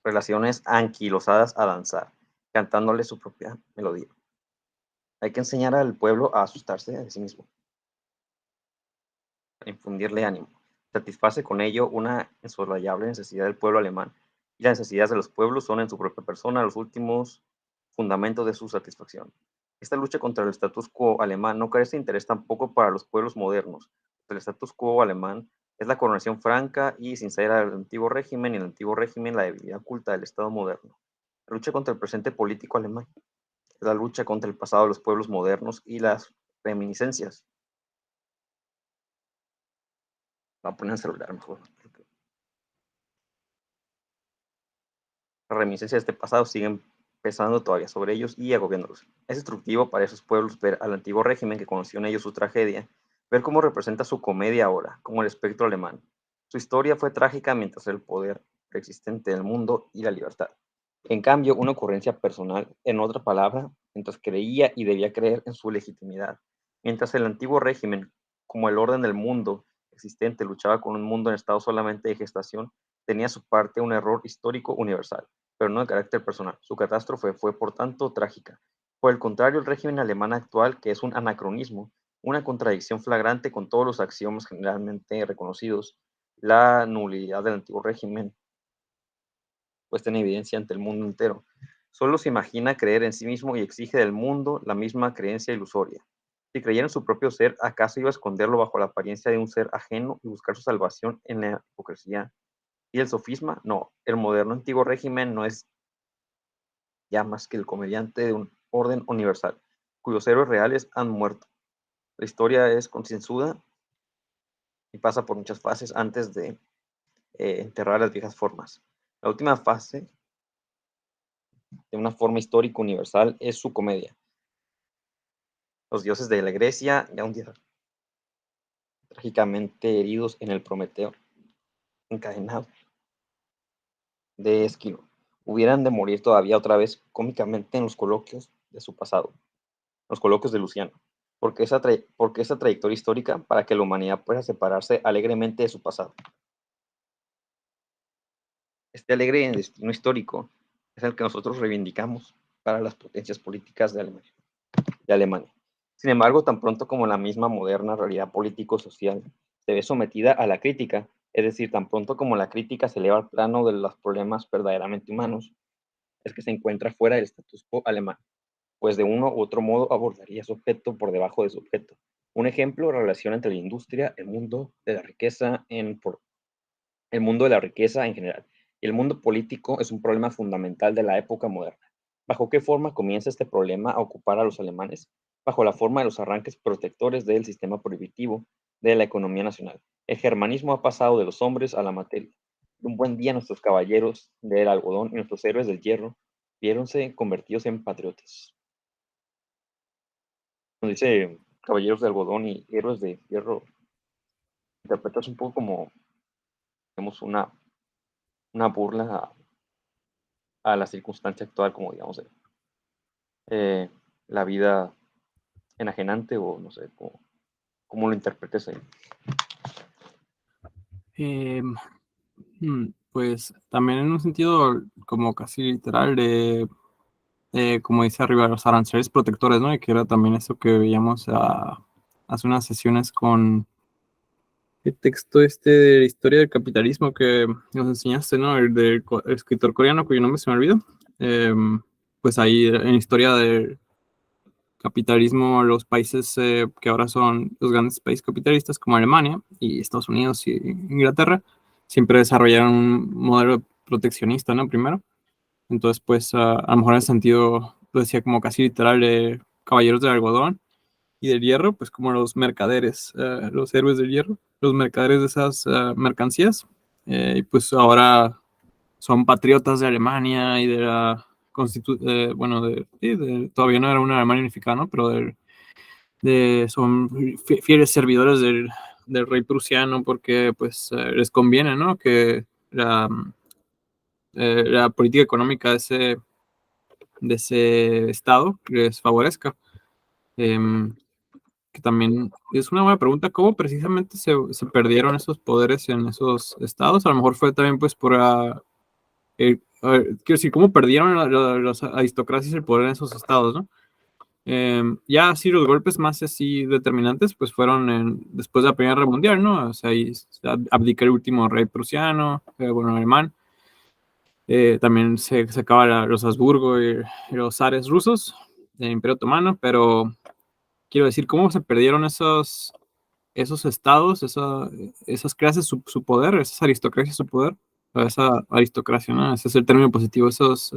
relaciones anquilosadas a danzar, cantándole su propia melodía. Hay que enseñar al pueblo a asustarse de sí mismo, a infundirle ánimo. Satisface con ello una insoslayable necesidad del pueblo alemán, y las necesidades de los pueblos son en su propia persona los últimos fundamentos de su satisfacción. Esta lucha contra el status quo alemán no carece de interés tampoco para los pueblos modernos. El status quo alemán es la coronación franca y sincera del antiguo régimen, y el antiguo régimen la debilidad oculta del Estado moderno. La lucha contra el presente político alemán es la lucha contra el pasado de los pueblos modernos y las reminiscencias. Va a poner el celular mejor. Las reminiscencias de este pasado siguen pesando todavía sobre ellos y agobiándolos. Es destructivo para esos pueblos ver al antiguo régimen que conoció en ellos su tragedia, ver cómo representa su comedia ahora, como el espectro alemán. Su historia fue trágica mientras el poder preexistente del mundo y la libertad. En cambio, una ocurrencia personal, en otra palabra, mientras creía y debía creer en su legitimidad. Mientras el antiguo régimen, como el orden del mundo existente, luchaba con un mundo en estado solamente de gestación, tenía a su parte un error histórico universal, pero no de carácter personal. Su catástrofe fue, por tanto, trágica. Por el contrario, el régimen alemán actual, que es un anacronismo, una contradicción flagrante con todos los axiomas generalmente reconocidos, la nulidad del antiguo régimen, puesta en evidencia ante el mundo entero. Solo se imagina creer en sí mismo y exige del mundo la misma creencia ilusoria. Si creyera en su propio ser, ¿acaso iba a esconderlo bajo la apariencia de un ser ajeno y buscar su salvación en la hipocresía y el sofisma? No, el moderno antiguo régimen no es ya más que el comediante de un orden universal, cuyos héroes reales han muerto. La historia es concienzuda y pasa por muchas fases antes de enterrar las viejas formas. La última fase de una forma histórica universal es su comedia. Los dioses de la Grecia, ya un día trágicamente heridos en el Prometeo, encadenados de Esquilo, hubieran de morir todavía otra vez cómicamente en los coloquios de su pasado, los coloquios de Luciano, porque esa trayectoria histórica para que la humanidad pueda separarse alegremente de su pasado. Este alegre destino histórico es el que nosotros reivindicamos para las potencias políticas de Alemania. Sin embargo, tan pronto como la misma moderna realidad político-social se ve sometida a la crítica, es decir, tan pronto como la crítica se eleva al plano de los problemas verdaderamente humanos, es que se encuentra fuera del status quo alemán, pues de uno u otro modo abordaría su objeto por debajo de su objeto. Un ejemplo, la relación entre la industria, el mundo de la riqueza el mundo de la riqueza en general y el mundo político es un problema fundamental de la época moderna. ¿Bajo qué forma comienza este problema a ocupar a los alemanes? Bajo la forma de los arranques protectores del sistema prohibitivo de la economía nacional. El germanismo ha pasado de los hombres a la materia. Un buen día nuestros caballeros del algodón y nuestros héroes del hierro viéronse convertidos en patriotas. Cuando dice caballeros de algodón y héroes de hierro, interpretas un poco como digamos, una burla a la circunstancia actual, como digamos, eh, la vida enajenante o no sé cómo lo interpretes ahí. Pues también en un sentido como casi literal de como dice arriba, los aranceles protectores, ¿no? Y que era también eso que veíamos hace unas sesiones con el texto de historia del capitalismo que nos enseñaste, ¿no? El del escritor coreano cuyo nombre se me olvidó. Pues ahí en historia del capitalismo, los países que ahora son los grandes países capitalistas como Alemania y Estados Unidos y Inglaterra, siempre desarrollaron un modelo proteccionista, ¿no? Primero. Entonces, pues a lo mejor en ese sentido, lo decía como casi literal de caballeros del algodón y del hierro, pues como los mercaderes, los héroes del hierro, los mercaderes de esas mercancías, y pues ahora son patriotas de Alemania y de la bueno, sí, todavía no era una Alemania unificada, ¿no? Pero son fieles servidores del rey prusiano porque pues les conviene, ¿no? Que la política económica de ese estado les favorezca. Que también es una buena pregunta, ¿cómo precisamente se perdieron esos poderes en esos estados? A lo mejor fue también pues por, a ver, quiero decir, ¿cómo perdieron las aristocracias el poder en esos estados, ¿no? Ya así los golpes más así determinantes pues fueron después de la Primera Guerra Mundial, ¿no? O sea, ahí abdica el último rey prusiano, bueno, alemán. También se acaba los Habsburgo y los zares rusos del Imperio Otomano, pero quiero decir, ¿cómo se perdieron esos estados, esas clases, su poder, esas aristocracias, su poder? O esa aristocracia, ¿no? Ese es el término positivo, esos,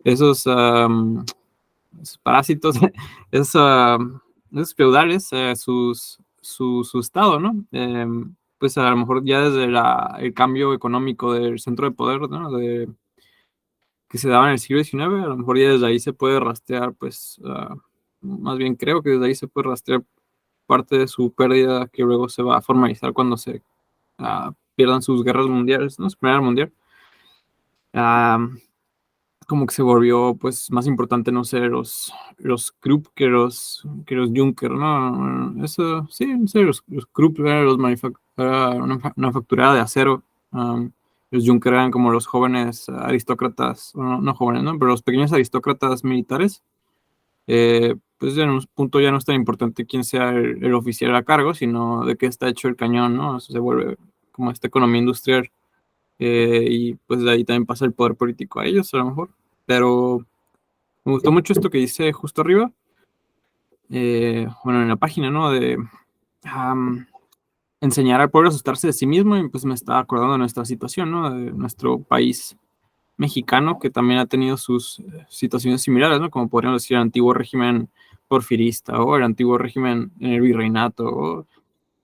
esos parásitos, esos, esos feudales, su estado, ¿no? Pues a lo mejor ya desde el cambio económico del centro de poder, ¿no? Que se daba en el siglo XIX, a lo mejor ya desde ahí se puede rastrear, pues, más bien creo que desde ahí se puede rastrear parte de su pérdida que luego se va a formalizar cuando se pierdan sus guerras mundiales, ¿no? Su primera mundial. Como que se volvió pues más importante, no sé, los Krupp que los Junker, ¿no? Eso, sí, no sé, los Krupp eran era una manufacturera de acero. Los Junker eran como los jóvenes aristócratas, no jóvenes, ¿no? Pero los pequeños aristócratas militares. Pues en un punto ya no es tan importante quién sea el oficial a cargo, sino de qué está hecho el cañón, ¿no? Eso se vuelve como esta economía industrial. Y pues de ahí también pasa el poder político a ellos, a lo mejor. Pero me gustó mucho esto que dice justo arriba, bueno, en la página, ¿no? De enseñar al pueblo a asustarse de sí mismo, y pues me estaba acordando de nuestra situación, ¿no? De nuestro país mexicano, que también ha tenido sus situaciones similares, ¿no? Como podríamos decir el antiguo régimen porfirista, o el antiguo régimen en el virreinato, o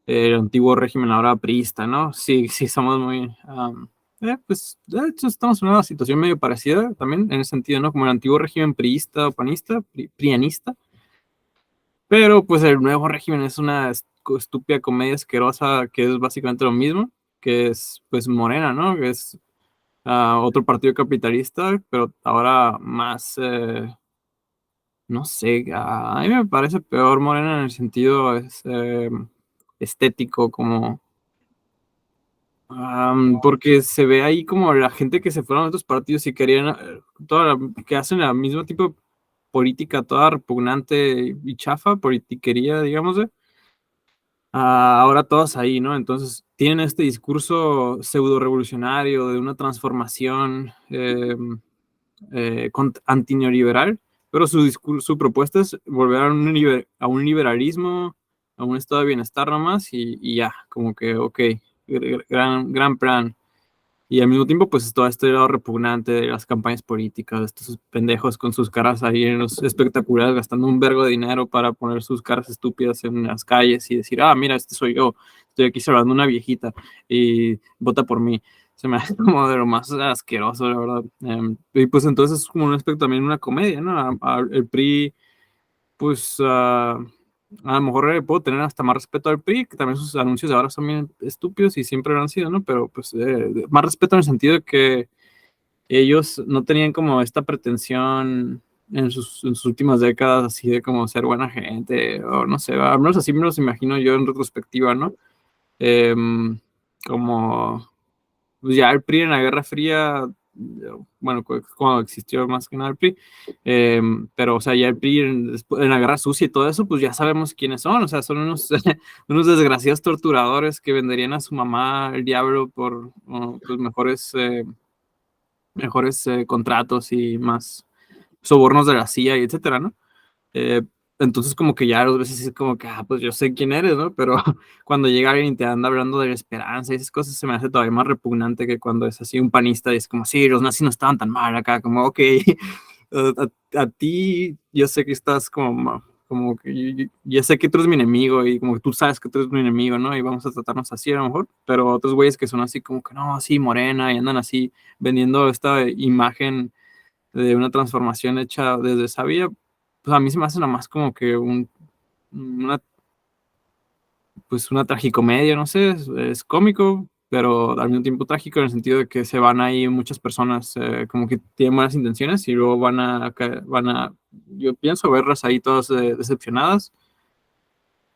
el antiguo régimen ahora priista, ¿no? Sí, sí, somos muy... pues de hecho estamos en una situación medio parecida también en ese sentido, ¿no? Como el antiguo régimen priista o panista, prianista, pero pues el nuevo régimen es una estúpida comedia asquerosa que es básicamente lo mismo, que es pues Morena, ¿no? Que es otro partido capitalista, pero ahora más, no sé, a mí me parece peor Morena en el sentido estético, como porque se ve ahí como la gente que se fueron a otros partidos y querían, que hacen el mismo tipo de política toda repugnante y chafa, politiquería, digamos, ahora todas ahí, ¿no? Entonces tienen este discurso pseudo revolucionario de una transformación antineoliberal, pero su discurso, su propuesta es volver a un liberalismo, a un estado de bienestar nomás, y ya, como que, ok, gran plan. Y al mismo tiempo, pues todo este lado repugnante de las campañas políticas, de estos pendejos con sus caras ahí en los espectaculares, gastando un vergo de dinero para poner sus caras estúpidas en las calles y decir, mira, este soy yo, estoy aquí salvando una viejita y vota por mí. Se me hace como de lo más asqueroso, la verdad. Y pues entonces es como un aspecto también una comedia, ¿no? El PRI, pues a lo mejor puedo tener hasta más respeto al PRI, que también sus anuncios ahora son bien estúpidos y siempre lo han sido, ¿no? Pero pues más respeto en el sentido de que ellos no tenían como esta pretensión en sus últimas décadas así de como ser buena gente, o no sé, al menos así me los imagino yo en retrospectiva, ¿no? Como pues ya el PRI en la Guerra Fría bueno, cuando existió más que nada el PRI, pero, o sea, ya el PRI en la Guerra Sucia y todo eso, pues ya sabemos quiénes son, o sea, son unos, unos desgraciados torturadores que venderían a su mamá el diablo por pues mejores contratos y más sobornos de la CIA y etcétera, ¿no? Eh, entonces como que ya a veces es como que, pues yo sé quién eres, ¿no? Pero cuando llega alguien y te anda hablando de la esperanza y esas cosas, se me hace todavía más repugnante que cuando es así un panista y es como, sí, los nazis no estaban tan mal acá, como, ok, a ti yo sé que estás como que yo sé que tú eres mi enemigo y como que tú sabes que tú eres mi enemigo, ¿no? Y vamos a tratarnos así a lo mejor, pero otros güeyes que son así como que no, sí, morena y andan así vendiendo esta imagen de una transformación hecha desde esa vía, pues a mí se me hace nada más como que una, pues una tragicomedia, no sé, es cómico, pero al mismo tiempo trágico en el sentido de que se van ahí muchas personas como que tienen buenas intenciones y luego yo pienso verlas ahí todas decepcionadas.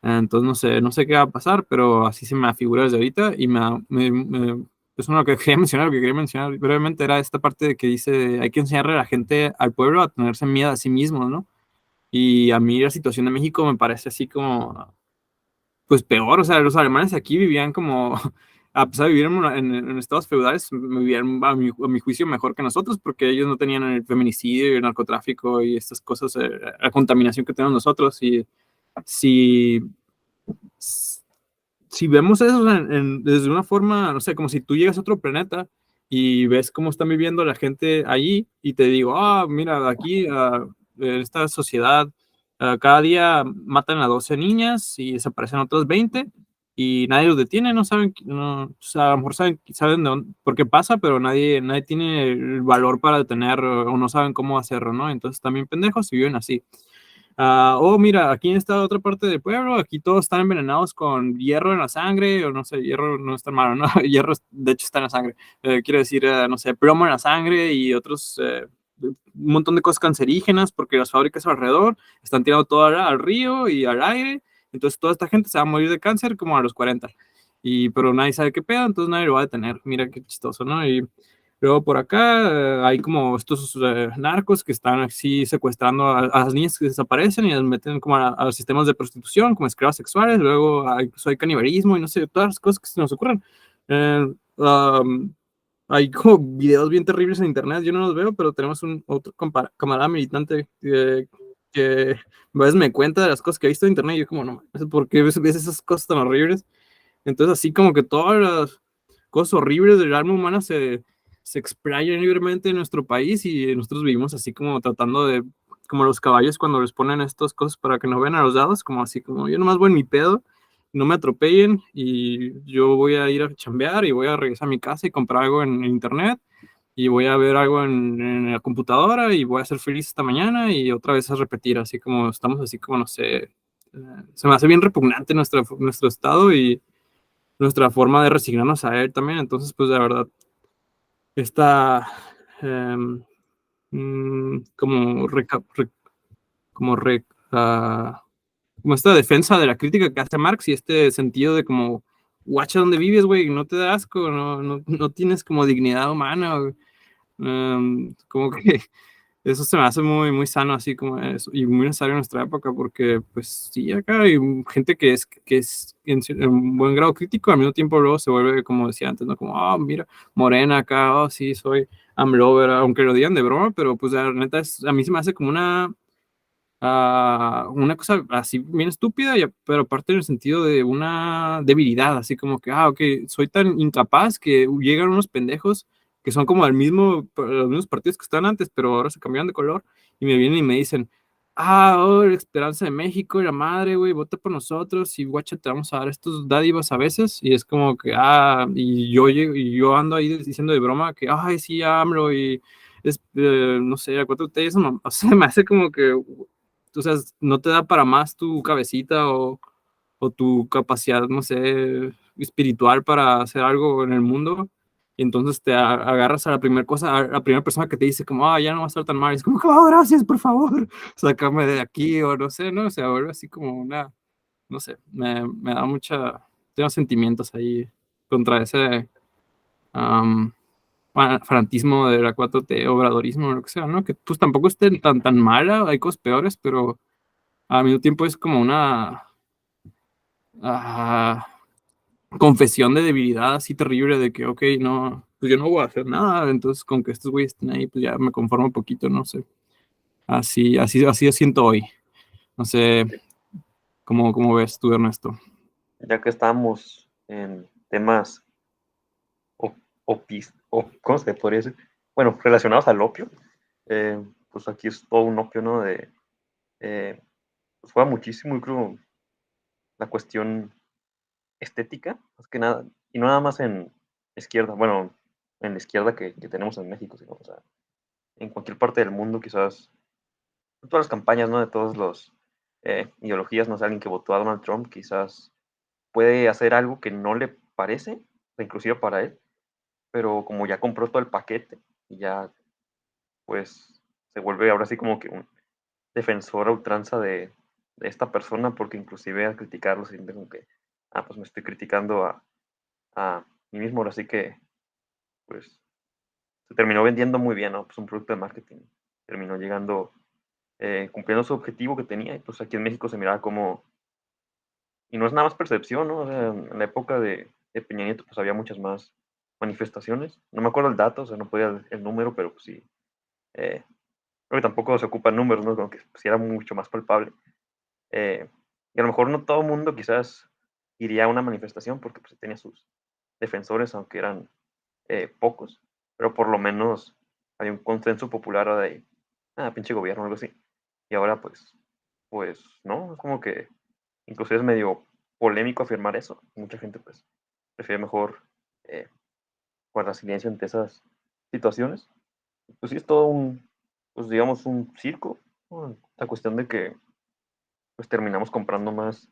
Entonces no sé qué va a pasar, pero así se me afigura desde ahorita y es uno que lo que quería mencionar brevemente era esta parte de que dice, hay que enseñarle a la gente, al pueblo, a tenerse miedo a sí mismos, ¿no? Y a mí la situación de México me parece así como, pues peor, o sea, los alemanes aquí vivían como, a pesar de vivir en estados feudales, vivían a mi juicio mejor que nosotros, porque ellos no tenían el feminicidio y el narcotráfico y estas cosas, la contaminación que tenemos nosotros. Y si, si vemos eso desde una forma, no sé, como si tú llegas a otro planeta y ves cómo están viviendo la gente allí y te digo, mira, aquí en esta sociedad cada día matan a 12 niñas y desaparecen otras 20 y nadie los detiene, no saben, no, o sea, a lo mejor saben por qué pasa, pero nadie tiene el valor para detener o no saben cómo hacerlo, ¿no? Entonces también pendejos y viven así. Mira, aquí en esta otra parte del pueblo, aquí todos están envenenados con hierro en la sangre, o no sé, hierro no es tan malo, ¿no? Hierro, de hecho, está en la sangre. Quiere decir, no sé, plomo en la sangre y otros, un montón de cosas cancerígenas, porque las fábricas alrededor están tirando todo al río y al aire. Entonces, toda esta gente se va a morir de cáncer como a los 40. Pero nadie sabe qué pedo, entonces nadie lo va a detener. Mira qué chistoso, ¿no? Y luego por acá hay como estos narcos que están así secuestrando a las niñas que desaparecen y las meten como a los sistemas de prostitución, como esclavas sexuales. Luego incluso hay canibalismo y no sé, todas las cosas que se nos ocurren. Eh, um, Hay como videos bien terribles en internet, yo no los veo, pero tenemos otro camarada militante que a veces me cuenta de las cosas que ha visto en internet y yo como, no, ¿por qué ves esas cosas tan horribles? Entonces, así como que todas las cosas horribles del alma humana se explayan libremente en nuestro país y nosotros vivimos así como tratando de, como los caballos cuando les ponen estas cosas para que no vean a los dados, como así como yo nomás voy en mi pedo, no me atropellen y yo voy a ir a chambear y voy a regresar a mi casa y comprar algo en internet y voy a ver algo en la computadora y voy a ser feliz esta mañana y otra vez a repetir, así como estamos, así como no sé, se me hace bien repugnante nuestro estado y nuestra forma de resignarnos a él también. Entonces, pues la verdad, esta em, como, como, como esta defensa de la crítica que hace Marx y este sentido de como, guacha donde vives, güey, no te da asco, no tienes como dignidad humana, como que eso se me hace muy, muy sano, así como eso, y muy necesario en nuestra época, porque, pues, sí, acá hay gente que es en un buen grado crítico, al mismo tiempo luego se vuelve, como decía antes, ¿no? Como, mira, morena acá, sí, soy amlover, aunque lo digan de broma, pero, pues, la neta, a mí se me hace como una cosa así bien estúpida, pero aparte en el sentido de una debilidad, así como que, ok, soy tan incapaz que llegan unos pendejos que son como los mismos partidos que están antes, pero ahora se cambiaron de color y me vienen y me dicen, la Esperanza de México y la madre, güey, vota por nosotros y guacha, te vamos a dar estos dádivas a veces y es como que, y yo ando ahí diciendo de broma que, ay, sí, AMLO y no sé, la 4T, eso o sea, me hace como que o sea, no te da para más tu cabecita o tu capacidad, no sé, espiritual para hacer algo en el mundo. Y entonces te agarras a la primera cosa, a la primera persona que te dice como, ya no va a estar tan mal. Y es como, gracias, por favor, sácame de aquí, o no sé, ¿no? O sea, vuelve así como no sé, me da tengo sentimientos ahí contra ese, um, fanatismo de la 4T, obradorismo, lo que sea, ¿no? Que pues tampoco esté tan mala, hay cosas peores, pero al mismo tiempo es como una ah, confesión de debilidad así terrible de que, ok, no, pues yo no voy a hacer nada, entonces con que estos güeyes estén ahí, pues ya me conformo un poquito, no sé. Así siento hoy. No sé cómo ves tú, Ernesto. Ya que estamos en temas ¿cómo se podría decir? Bueno, relacionados al opio, pues aquí es todo un opio, ¿no? Pues juega muchísimo, yo creo, la cuestión estética, más que nada, y no nada más en izquierda, bueno, en la izquierda que tenemos en México, sino, o sea, en cualquier parte del mundo, quizás, en todas las campañas, ¿no? De todas las ideologías, no sé, alguien que votó a Donald Trump, quizás puede hacer algo que no le parece, inclusive para él, pero como ya compró todo el paquete y ya pues se vuelve ahora sí como que un defensor a ultranza de esta persona, porque inclusive al criticarlo se siente como que, pues me estoy criticando a mí mismo, ahora sí que pues se terminó vendiendo muy bien, ¿no? Pues un producto de marketing terminó llegando, cumpliendo su objetivo que tenía, y pues aquí en México se miraba como, y no es nada más percepción, ¿no? O sea, en la época de Peña Nieto pues había muchas más manifestaciones, no me acuerdo el dato, o sea, no podía el número, pero pues sí, eh, creo que tampoco se ocupan números, ¿no? Como que pues, sí era mucho más palpable. Y a lo mejor no todo el mundo quizás iría a una manifestación porque pues, tenía sus defensores, aunque eran pocos, pero por lo menos había un consenso popular de, pinche gobierno, algo así. Y ahora pues no, es como que inclusive es medio polémico afirmar eso. Mucha gente pues prefiere mejor eh, guardar silencio ante esas situaciones. Pues sí es todo pues digamos, un circo, ¿no? La cuestión de que pues terminamos comprando más,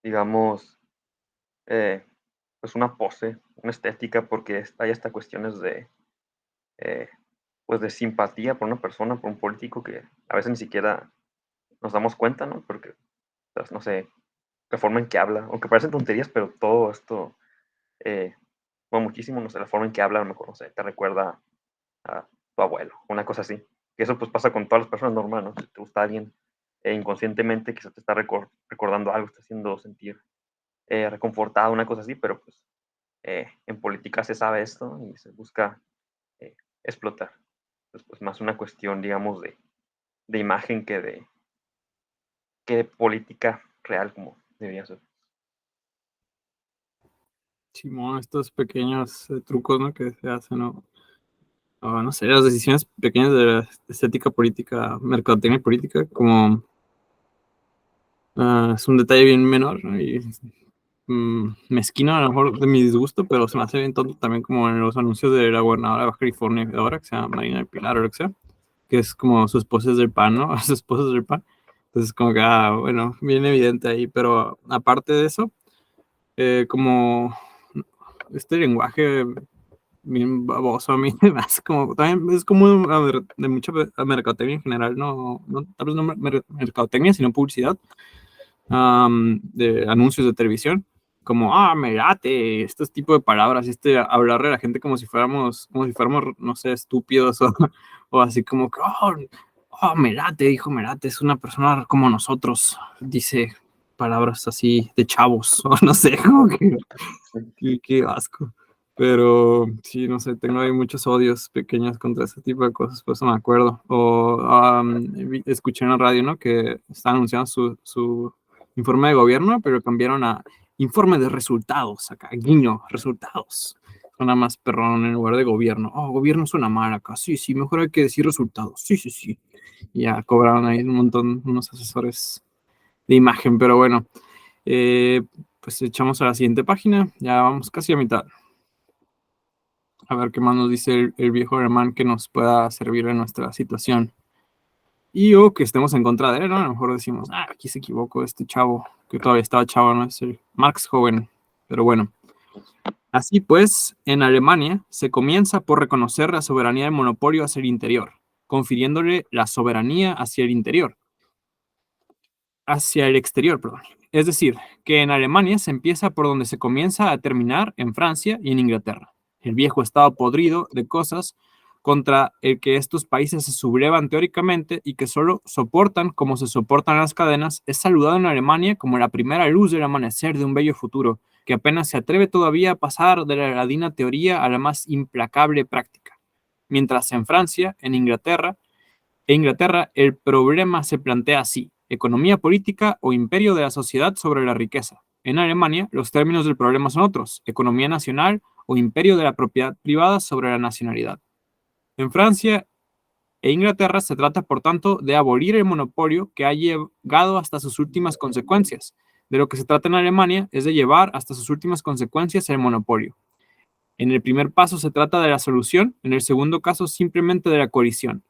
digamos, eh, pues una pose, una estética, porque hay hasta cuestiones eh, pues de simpatía por una persona, por un político que a veces ni siquiera nos damos cuenta, ¿no? Porque, pues, no sé, la forma en que habla, aunque parecen tonterías, pero todo esto, eh, bueno, muchísimo, no sé, la forma en que habla, a lo mejor, no sé, te recuerda a tu abuelo, una cosa así. Que eso pues pasa con todas las personas normales, ¿no? Si te gusta alguien inconscientemente, quizás te está recordando algo, está haciendo sentir reconfortado, una cosa así, pero pues en política se sabe esto y se busca eh, explotar. Entonces, pues más una cuestión, digamos, de imagen que de política real como debería ser. Simón, estos pequeños trucos, ¿no? Que se hacen, ¿no? No sé, las decisiones pequeñas de la estética política, mercadotecnia política, como es un detalle bien menor, ¿no? Y mezquino a lo mejor de mi disgusto, pero se me hace bien tonto también como en los anuncios de la gobernadora de Baja California de ahora, que se llama Marina del Pilar o lo que sea, que es como su esposa es del PAN, ¿no? Su esposa es del PAN. Entonces como que, bueno, bien evidente ahí, pero aparte de eso, como este lenguaje bien baboso a mí, como, también es como de mucha mercadotecnia en general, no tal vez no mercadotecnia, sino publicidad, de anuncios de televisión, como, me late, estos tipos de palabras, hablarle a la gente como si fuéramos, no sé, estúpidos, o así como que, me late, dijo, me late, es una persona como nosotros, dice palabras así de chavos, o no sé, como que, qué asco. Pero sí, no sé, tengo ahí muchos odios pequeños contra ese tipo de cosas, por eso me acuerdo. O escuché en la radio, ¿no? Que está anunciando su informe de gobierno, pero cambiaron a informe de resultados, acá, guiño, resultados. Suena más perrón en lugar de gobierno. Gobierno suena mal acá. Sí, sí, mejor hay que decir resultados. Sí, sí, sí. Y ya cobraron ahí un montón, unos asesores de imagen, pero bueno. Eh, pues echamos a la siguiente página. Ya vamos casi a mitad. A ver qué más nos dice el viejo alemán que nos pueda servir en nuestra situación. O que estemos en contra de él, ¿no? A lo mejor decimos, aquí se equivocó este chavo, que todavía estaba chavo, ¿no? Es el Marx joven. Pero bueno. Así pues, en Alemania se comienza por reconocer la soberanía del monopolio hacia el interior, confiriéndole la soberanía hacia el exterior, perdón. Es decir, que en Alemania se empieza por donde se comienza a terminar en Francia y en Inglaterra. el viejo estado podrido de cosas contra el que estos países se sublevan teóricamente y que solo soportan como se soportan las cadenas, es saludado en Alemania como la primera luz del amanecer de un bello futuro, que apenas se atreve todavía a pasar de la ladina teoría a la más implacable práctica. Mientras en Francia, en Inglaterra, el problema se plantea así: economía política o imperio de la sociedad sobre la riqueza. En Alemania, los términos del problema son otros: economía nacional o imperio de la propiedad privada sobre la nacionalidad. En Francia e Inglaterra se trata, por tanto, de abolir el monopolio que ha llegado hasta sus últimas consecuencias. De lo que se trata en Alemania es de llevar hasta sus últimas consecuencias el monopolio. En el primer paso se trata de la solución, en el segundo caso simplemente de la colisión.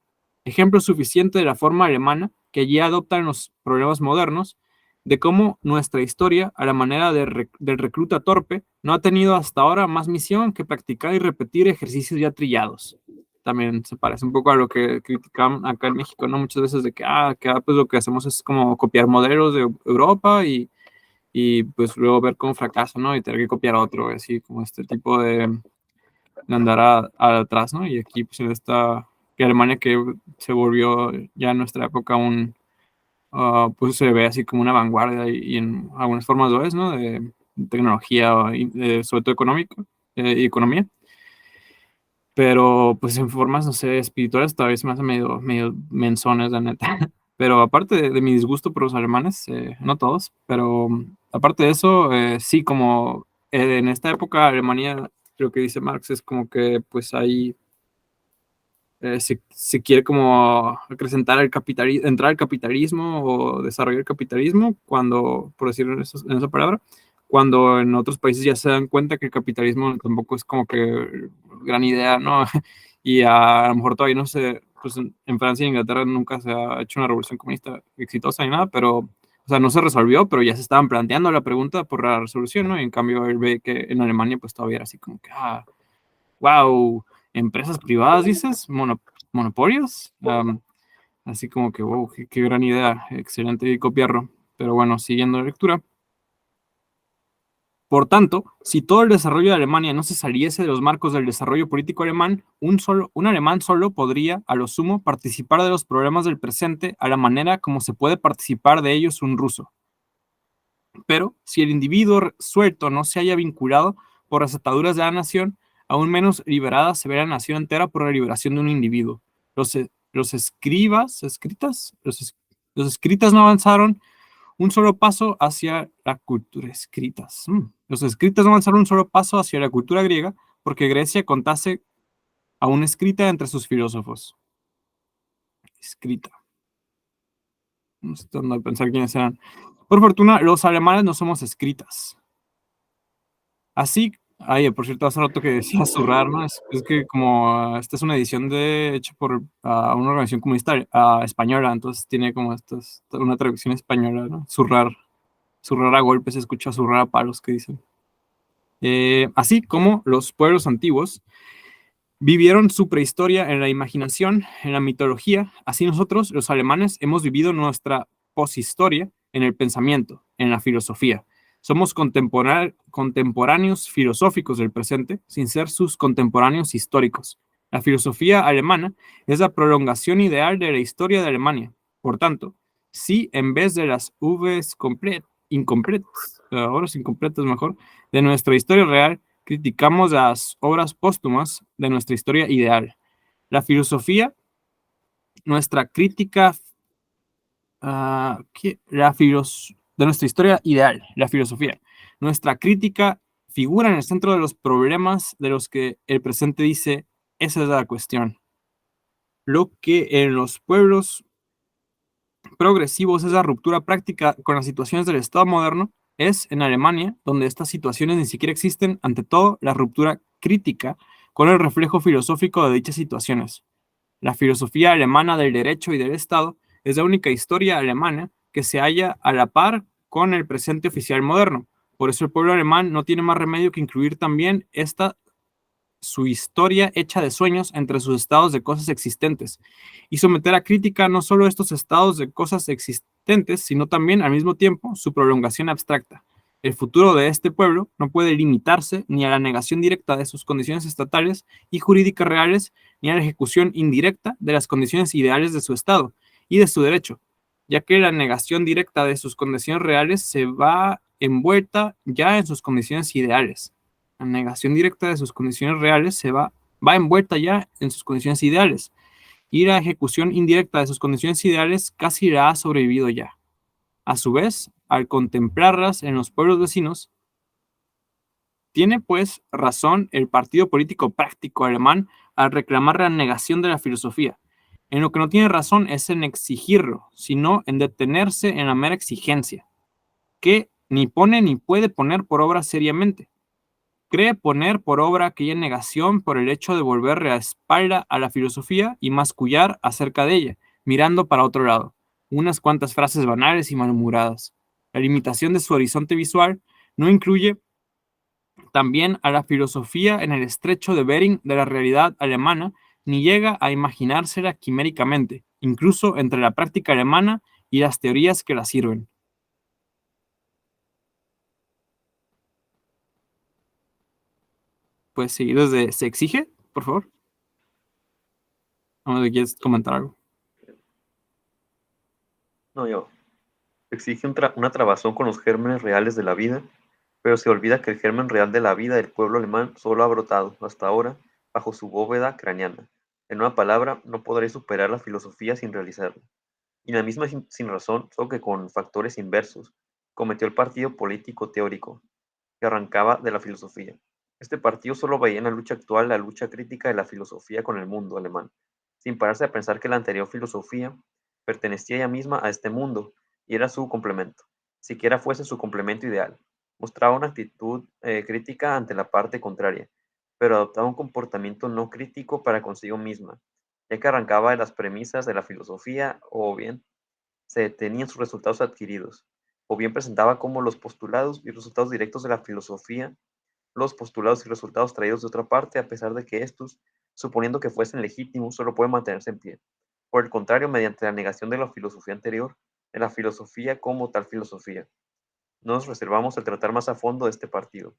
Ejemplo suficiente de la forma alemana que allí adoptan los problemas modernos, de cómo nuestra historia, a la manera del recluta torpe, no ha tenido hasta ahora más misión que practicar y repetir ejercicios ya trillados. También se parece un poco a lo que critican acá en México, ¿no? Muchas veces de que, pues lo que hacemos es como copiar modelos de Europa y pues luego ver cómo fracasa, ¿no? Y tener que copiar otro, así como este tipo de andar atrás, ¿no? Y aquí, pues, en esta, que Alemania que se volvió ya en nuestra época pues se ve así como una vanguardia y en algunas formas lo es, ¿no? De tecnología, sobre todo económico, y economía. Pero, pues, en formas, no sé, espirituales todavía se me hacen medio mensones, la neta. Pero aparte de mi disgusto por los alemanes, no todos, pero aparte de eso, sí, como en esta época Alemania, lo que dice Marx es como que, pues, ahí se quiere como acrecentar el capitalismo, entrar al capitalismo o desarrollar el capitalismo, cuando, por decirlo en esa palabra, cuando en otros países ya se dan cuenta que el capitalismo tampoco es como que gran idea, ¿no? Y a lo mejor todavía no se, pues en Francia y Inglaterra nunca se ha hecho una revolución comunista exitosa ni nada, pero, o sea, no se resolvió, pero ya se estaban planteando la pregunta por la resolución, ¿no? Y en cambio él ve que en Alemania pues todavía era así como que, wow, empresas privadas, dices, monopolios, así como que, wow, qué gran idea, excelente copiarlo. Pero bueno, siguiendo la lectura. Por tanto, si todo el desarrollo de Alemania no se saliese de los marcos del desarrollo político alemán, un alemán solo podría, a lo sumo, participar de los problemas del presente a la manera como se puede participar de ellos un ruso. Pero si el individuo suelto no se haya vinculado por las ataduras de la nación, aún menos liberada se ve la nación entera por la liberación de un individuo. Los escritas no avanzaron un solo paso hacia la cultura. Los escritas no avanzaron un solo paso hacia la cultura griega porque Grecia contase a una escrita entre sus filósofos. Escrita. No estoy tratando de pensar quiénes eran. Por fortuna, los alemanes no somos escritas. Así, por cierto, hace rato que decía zurrar, ¿no? Es que como esta es una edición hecha por una organización comunista española, entonces tiene como una traducción española, ¿no? Zurrar a golpes, se escucha zurrar a palos, que dicen. Así como los pueblos antiguos vivieron su prehistoria en la imaginación, en la mitología, así nosotros, los alemanes, hemos vivido nuestra poshistoria en el pensamiento, en la filosofía. Somos contemporáneos filosóficos del presente, sin ser sus contemporáneos históricos. La filosofía alemana es la prolongación ideal de la historia de Alemania. Por tanto, si en vez de las Vs incompletas, ahora es incompletas mejor, de nuestra historia real, criticamos las obras póstumas de nuestra historia ideal. La filosofía, nuestra crítica, de nuestra historia ideal, la filosofía. Nuestra crítica figura en el centro de los problemas de los que el presente dice, esa es la cuestión. Lo que en los pueblos progresivos es la ruptura práctica con las situaciones del Estado moderno, es en Alemania, donde estas situaciones ni siquiera existen, ante todo la ruptura crítica con el reflejo filosófico de dichas situaciones. La filosofía alemana del derecho y del Estado es la única historia alemana que se halla a la par con el presente oficial moderno. Por eso el pueblo alemán no tiene más remedio que incluir también su historia hecha de sueños entre sus estados de cosas existentes y someter a crítica no solo estos estados de cosas existentes, sino también al mismo tiempo su prolongación abstracta. El futuro de este pueblo no puede limitarse ni a la negación directa de sus condiciones estatales y jurídicas reales, ni a la ejecución indirecta de las condiciones ideales de su Estado y de su derecho, ya que la negación directa de sus condiciones reales se va envuelta ya en sus condiciones ideales. La negación directa de sus condiciones reales va envuelta ya en sus condiciones ideales, y la ejecución indirecta de sus condiciones ideales casi la ha sobrevivido ya. A su vez, al contemplarlas en los pueblos vecinos, tiene pues razón el partido político práctico alemán al reclamar la negación de la filosofía. En lo que no tiene razón es en exigirlo, sino en detenerse en la mera exigencia, que ni pone ni puede poner por obra seriamente. Cree poner por obra aquella negación por el hecho de volver la espalda a la filosofía y mascullar acerca de ella, mirando para otro lado, unas cuantas frases banales y malhumoradas. La limitación de su horizonte visual no incluye también a la filosofía en el estrecho de Bering de la realidad alemana, ni llega a imaginársela quiméricamente, incluso entre la práctica alemana y las teorías que la sirven. Pues seguir desde ¿se exige? Por favor. ¿O quieres comentar algo? No, yo. Exige una trabazón con los gérmenes reales de la vida, pero se olvida que el germen real de la vida del pueblo alemán solo ha brotado, hasta ahora, bajo su bóveda craneana. En una palabra, no podré superar la filosofía sin realizarla. Y la misma sin razón, solo que con factores inversos, cometió el partido político teórico, que arrancaba de la filosofía. Este partido solo veía en la lucha actual la lucha crítica de la filosofía con el mundo alemán, sin pararse a pensar que la anterior filosofía pertenecía ella misma a este mundo y era su complemento, siquiera fuese su complemento ideal. Mostraba una actitud crítica ante la parte contraria, pero adoptaba un comportamiento no crítico para consigo misma, ya que arrancaba de las premisas de la filosofía o bien se detenía en sus resultados adquiridos, o bien presentaba como los postulados y resultados directos de la filosofía los postulados y resultados traídos de otra parte, a pesar de que estos, suponiendo que fuesen legítimos, solo pueden mantenerse en pie. Por el contrario, mediante la negación de la filosofía anterior, de la filosofía como tal filosofía. Nos reservamos el tratar más a fondo de este partido.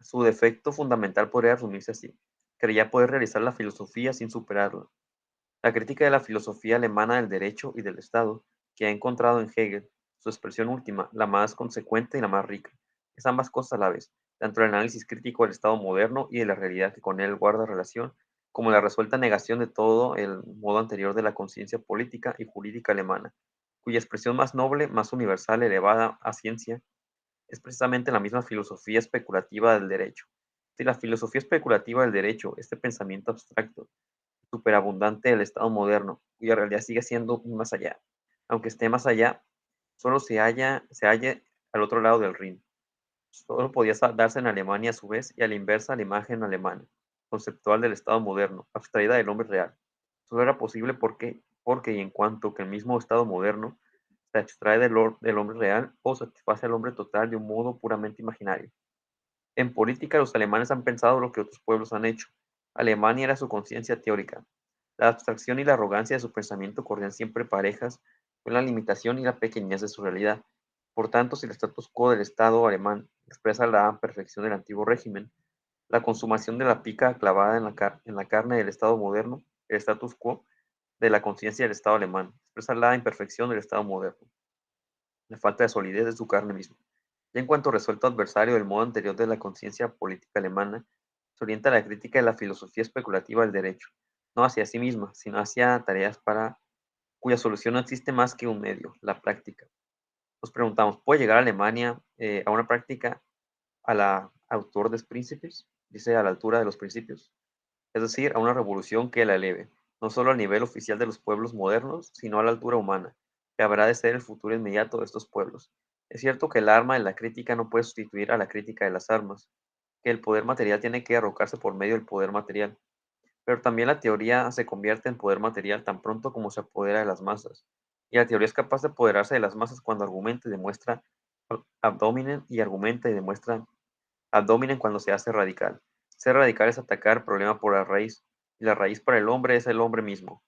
Su defecto fundamental podría resumirse así. Creía poder realizar la filosofía sin superarla. La crítica de la filosofía alemana del derecho y del Estado, que ha encontrado en Hegel, su expresión última, la más consecuente y la más rica, es ambas cosas a la vez, tanto el análisis crítico del Estado moderno y de la realidad que con él guarda relación, como la resuelta negación de todo el modo anterior de la conciencia política y jurídica alemana, cuya expresión más noble, más universal, elevada a ciencia, es precisamente la misma filosofía especulativa del derecho. Si la filosofía especulativa del derecho, este pensamiento abstracto, superabundante del Estado moderno, cuya realidad sigue siendo un más allá. Aunque esté más allá, solo se halle al otro lado del Rin. Solo podía darse en Alemania a su vez y a la inversa la imagen alemana, conceptual del Estado moderno, abstraída del hombre real. Solo era posible porque y en cuanto que el mismo Estado moderno se extrae del hombre real o satisface al hombre total de un modo puramente imaginario. En política, los alemanes han pensado lo que otros pueblos han hecho. Alemania era su conciencia teórica. La abstracción y la arrogancia de su pensamiento corrían siempre parejas con la limitación y la pequeñez de su realidad. Por tanto, si el status quo del Estado alemán expresa la perfección del antiguo régimen, la consumación de la pica clavada en la carne del Estado moderno, el status quo de la conciencia del Estado alemán, expresa la imperfección del Estado moderno, la falta de solidez de su carne misma. Ya en cuanto resuelto adversario del modo anterior de la conciencia política alemana, se orienta la crítica de la filosofía especulativa del derecho, no hacia sí misma, sino hacia tareas para cuya solución no existe más que un medio, la práctica. Nos preguntamos, ¿puede llegar Alemania a una práctica a la autor des Príncipes? Dice a la altura de los principios. Es decir, a una revolución que la eleve, no solo al nivel oficial de los pueblos modernos, sino a la altura humana, que habrá de ser el futuro inmediato de estos pueblos. Es cierto que el arma de la crítica no puede sustituir a la crítica de las armas, que el poder material tiene que arrocarse por medio del poder material, pero también la teoría se convierte en poder material tan pronto como se apodera de las masas, y la teoría es capaz de apoderarse de las masas cuando argumenta y demuestra abdominen y argumenta y demuestra abdominen cuando se hace radical. Ser radical es atacar el problema por la raíz, y la raíz para el hombre es el hombre mismo.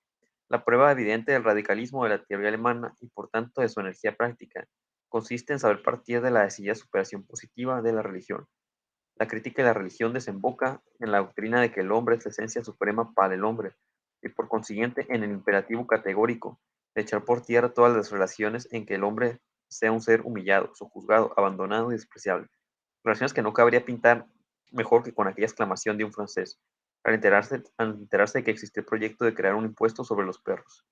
La prueba evidente del radicalismo de la teoría alemana y por tanto de su energía práctica consiste en saber partir de la decidida superación positiva de la religión. La crítica de la religión desemboca en la doctrina de que el hombre es la esencia suprema para el hombre, y por consiguiente en el imperativo categórico de echar por tierra todas las relaciones en que el hombre sea un ser humillado, sojuzgado, abandonado y despreciable. Relaciones que no cabría pintar mejor que con aquella exclamación de un francés, al enterarse de que existió el proyecto de crear un impuesto sobre los perros,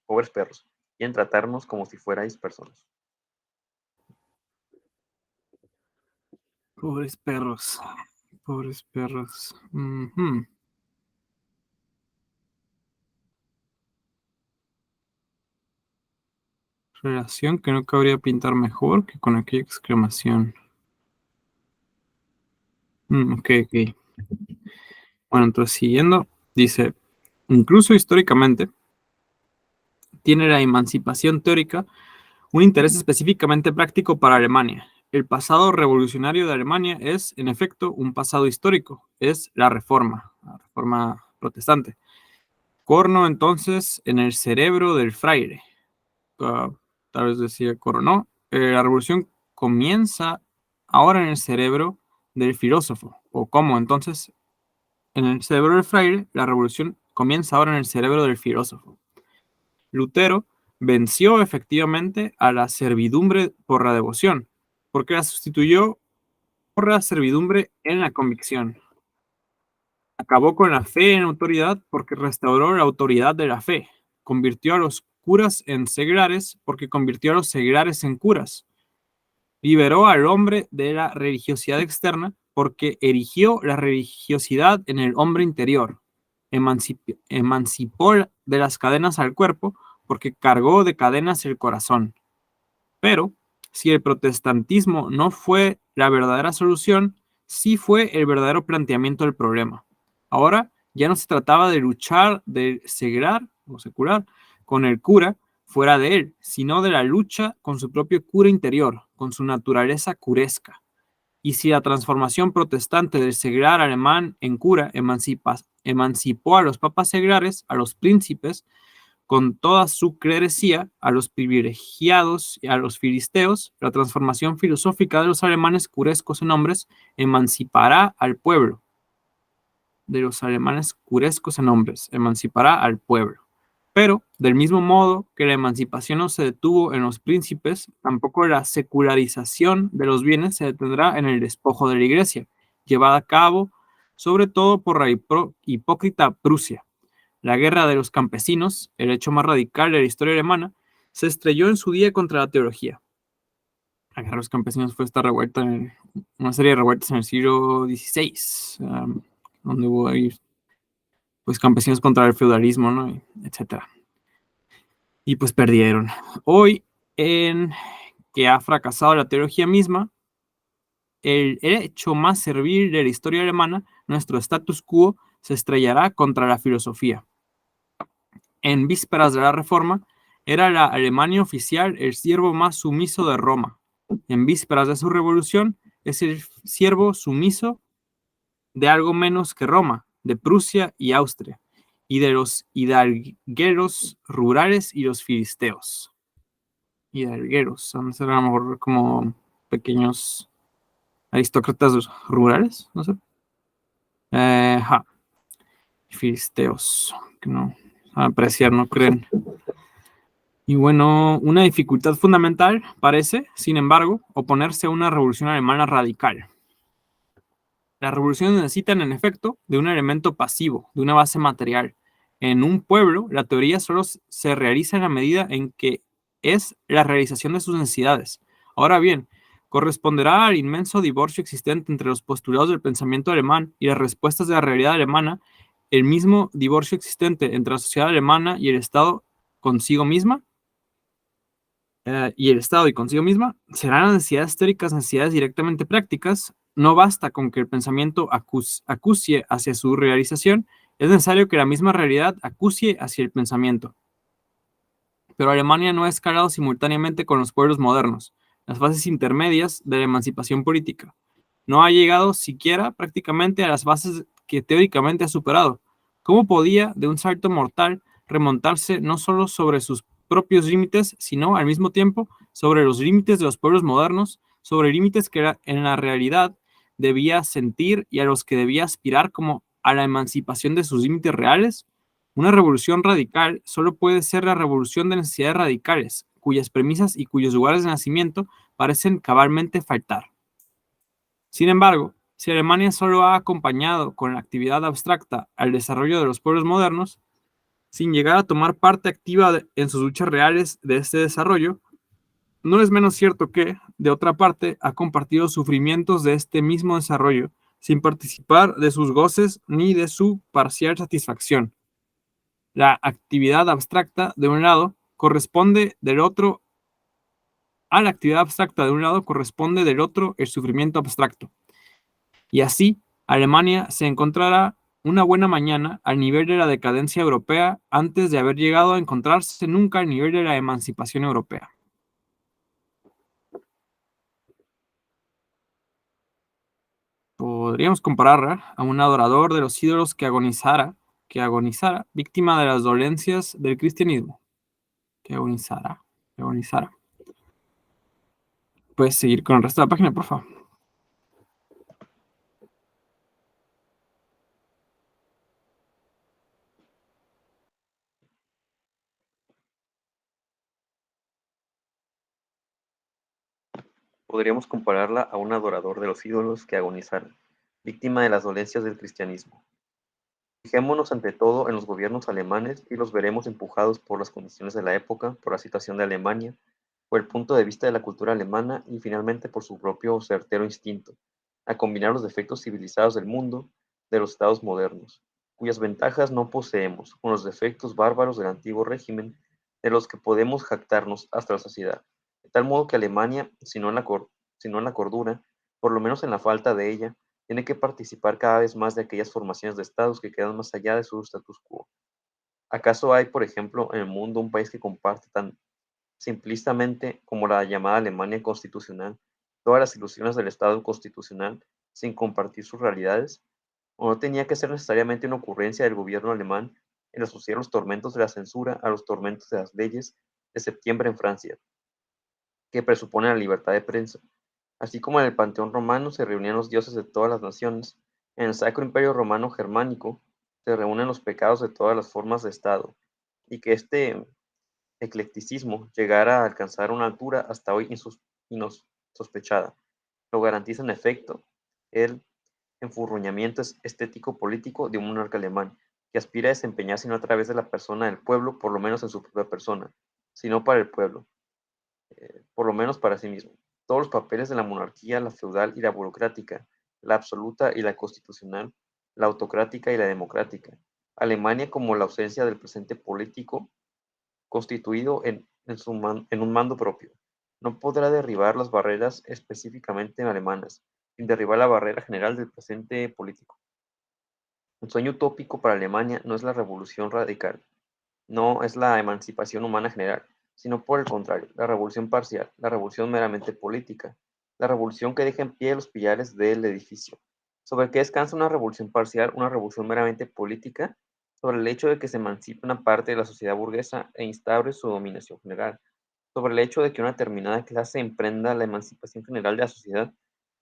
pobres perros, y en tratarnos como si fuerais personas. Pobres perros. Pobres perros. Ujú. Relación que no cabría pintar mejor que con aquella exclamación. Ok, ok. Bueno, entonces siguiendo, dice, incluso históricamente, tiene la emancipación teórica un interés específicamente práctico para Alemania. El pasado revolucionario de Alemania es, en efecto, un pasado histórico, es la reforma protestante. Corno entonces en el cerebro del fraile. Tal vez decía coronó. La revolución comienza ahora en el cerebro del filósofo. O cómo entonces en el cerebro del fraile, la revolución comienza ahora en el cerebro del filósofo. Lutero venció efectivamente a la servidumbre por la devoción, porque la sustituyó por la servidumbre en la convicción. Acabó con la fe en autoridad porque restauró la autoridad de la fe. Convirtió a los curas en seglares porque convirtió a los seglares en curas. Liberó al hombre de la religiosidad externa porque erigió la religiosidad en el hombre interior. Emancipó de las cadenas al cuerpo porque cargó de cadenas el corazón. Pero si el protestantismo no fue la verdadera solución, sí fue el verdadero planteamiento del problema. Ahora ya no se trataba de luchar de seglar o secular con el cura fuera de él, sino de la lucha con su propio cura interior, con su naturaleza curesca. Y si la transformación protestante del seglar alemán en cura emancipó a los papas seglares, a los príncipes, con toda su clerecía, a los privilegiados y a los filisteos, la transformación filosófica de los alemanes curescos en hombres emancipará al pueblo. De los alemanes curescos en hombres, emancipará al pueblo. Pero, del mismo modo que la emancipación no se detuvo en los príncipes, tampoco la secularización de los bienes se detendrá en el despojo de la iglesia, llevada a cabo sobre todo por la hipócrita Prusia. La guerra de los campesinos, el hecho más radical de la historia alemana, se estrelló en su día contra la teología. La guerra de los campesinos fue esta revuelta, una serie de revueltas en el siglo XVI, donde hubo ahí, pues, campesinos contra el feudalismo, ¿no? Etcétera. Y pues perdieron. Hoy, en que ha fracasado la teología misma, el hecho más servil de la historia alemana, nuestro status quo, se estrellará contra la filosofía. En vísperas de la Reforma, era la Alemania oficial el siervo más sumiso de Roma. En vísperas de su revolución, es el siervo sumiso de algo menos que Roma, de Prusia y Austria, y de los hidalgueros rurales y los filisteos. Hidalgueros, a lo mejor como pequeños aristócratas rurales, no sé. Filisteos, que no apreciar, no creen. Y bueno, una dificultad fundamental parece, sin embargo, oponerse a una revolución alemana radical. Las revoluciones necesitan, en efecto, de un elemento pasivo, de una base material. En un pueblo, la teoría solo se realiza en la medida en que es la realización de sus necesidades. Ahora bien, corresponderá al inmenso divorcio existente entre los postulados del pensamiento alemán y las respuestas de la realidad alemana, el mismo divorcio existente entre la sociedad alemana y el Estado consigo misma, y el Estado y consigo misma, serán las necesidades teóricas, necesidades directamente prácticas. No basta con que el pensamiento acucie hacia su realización, es necesario que la misma realidad acucie hacia el pensamiento. Pero Alemania no ha escalado simultáneamente con los pueblos modernos, las fases intermedias de la emancipación política. No ha llegado siquiera prácticamente a las bases que teóricamente ha superado. ¿Cómo podía, de un salto mortal, remontarse no solo sobre sus propios límites, sino al mismo tiempo sobre los límites de los pueblos modernos, sobre límites que en la realidad debía sentir y a los que debía aspirar como a la emancipación de sus límites reales. Una revolución radical solo puede ser la revolución de necesidades radicales, cuyas premisas y cuyos lugares de nacimiento parecen cabalmente faltar. Sin embargo, si Alemania solo ha acompañado con la actividad abstracta al desarrollo de los pueblos modernos, sin llegar a tomar parte activa en sus luchas reales de este desarrollo, no es menos cierto que, de otra parte, ha compartido sufrimientos de este mismo desarrollo, sin participar de sus goces ni de su parcial satisfacción. La actividad abstracta, de un lado, corresponde del otro a la actividad abstracta de un lado corresponde del otro el sufrimiento abstracto. Y así, Alemania se encontrará una buena mañana al nivel de la decadencia europea antes de haber llegado a encontrarse nunca al nivel de la emancipación europea. Podríamos comparar a un adorador de los ídolos que agonizara, víctima de las dolencias del cristianismo. Que agonizara. Puedes seguir con el resto de la página, por favor. Podríamos compararla a un adorador de los ídolos que agonizara, víctima de las dolencias del cristianismo. Fijémonos ante todo en los gobiernos alemanes y los veremos empujados por las condiciones de la época, por la situación de Alemania, por el punto de vista de la cultura alemana y finalmente por su propio certero instinto, a combinar los defectos civilizados del mundo, de los estados modernos, cuyas ventajas no poseemos, con los defectos bárbaros del antiguo régimen, de los que podemos jactarnos hasta la saciedad. De tal modo que Alemania, si no en la cordura, por lo menos en la falta de ella, tiene que participar cada vez más de aquellas formaciones de estados que quedan más allá de su status quo. ¿Acaso hay, por ejemplo, en el mundo un país que comparte tan simplistamente como la llamada Alemania constitucional todas las ilusiones del Estado constitucional sin compartir sus realidades? ¿O no tenía que ser necesariamente una ocurrencia del gobierno alemán el asociar los tormentos de la censura a los tormentos de las leyes de septiembre en Francia, que presupone la libertad de prensa? Así como en el panteón romano se reunían los dioses de todas las naciones, en el Sacro Imperio Romano Germánico se reúnen los pecados de todas las formas de Estado, y que este eclecticismo llegara a alcanzar una altura hasta hoy insospechada. Lo garantiza en efecto el enfurruñamiento estético-político de un monarca alemán, que aspira a desempeñarse no a través de la persona del pueblo, por lo menos en su propia persona, sino para el pueblo, por lo menos para sí mismo. Todos los papeles de la monarquía, la feudal y la burocrática, la absoluta y la constitucional, la autocrática y la democrática. Alemania como la ausencia del presente político constituido en un mando propio. No podrá derribar las barreras específicamente alemanas, sin derribar la barrera general del presente político. El sueño utópico para Alemania no es la revolución radical, no es la emancipación humana general, sino por el contrario, la revolución parcial, la revolución meramente política, la revolución que deja en pie los pilares del edificio. ¿Sobre qué descansa una revolución parcial, una revolución meramente política? Sobre el hecho de que se emancipe una parte de la sociedad burguesa e instaure su dominación general, sobre el hecho de que una determinada clase emprenda la emancipación general de la sociedad,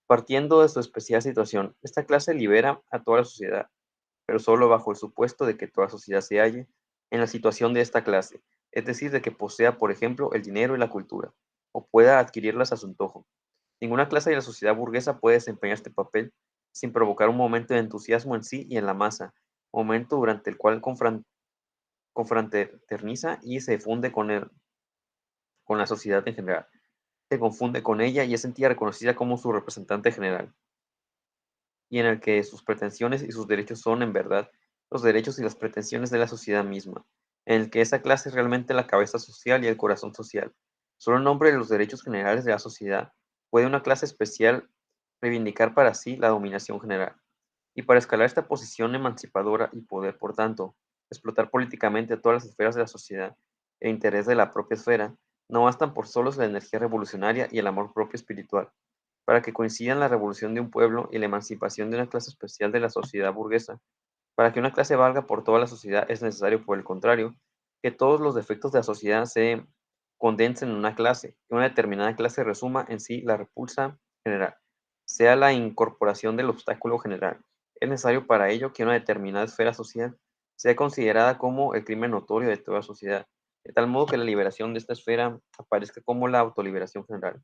partiendo de su especial situación. Esta clase libera a toda la sociedad, pero solo bajo el supuesto de que toda sociedad se halle en la situación de esta clase, es decir, de que posea, por ejemplo, el dinero y la cultura, o pueda adquirirlas a su antojo. Ninguna clase de la sociedad burguesa puede desempeñar este papel sin provocar un momento de entusiasmo en sí y en la masa, momento durante el cual confraterniza y se funde con la sociedad en general, se confunde con ella y es sentida reconocida como su representante general, y en el que sus pretensiones y sus derechos son, en verdad, los derechos y las pretensiones de la sociedad misma, en el que esa clase es realmente la cabeza social y el corazón social. Solo en nombre de los derechos generales de la sociedad puede una clase especial reivindicar para sí la dominación general. Y para escalar esta posición emancipadora y poder, por tanto, explotar políticamente todas las esferas de la sociedad, el interés de la propia esfera, no bastan por solos la energía revolucionaria y el amor propio espiritual. Para que coincidan la revolución de un pueblo y la emancipación de una clase especial de la sociedad burguesa, para que una clase valga por toda la sociedad es necesario, por el contrario, que todos los defectos de la sociedad se condensen en una clase, que una determinada clase resuma en sí la repulsa general, sea la incorporación del obstáculo general. Es necesario para ello que una determinada esfera social sea considerada como el crimen notorio de toda sociedad, de tal modo que la liberación de esta esfera aparezca como la autoliberación general.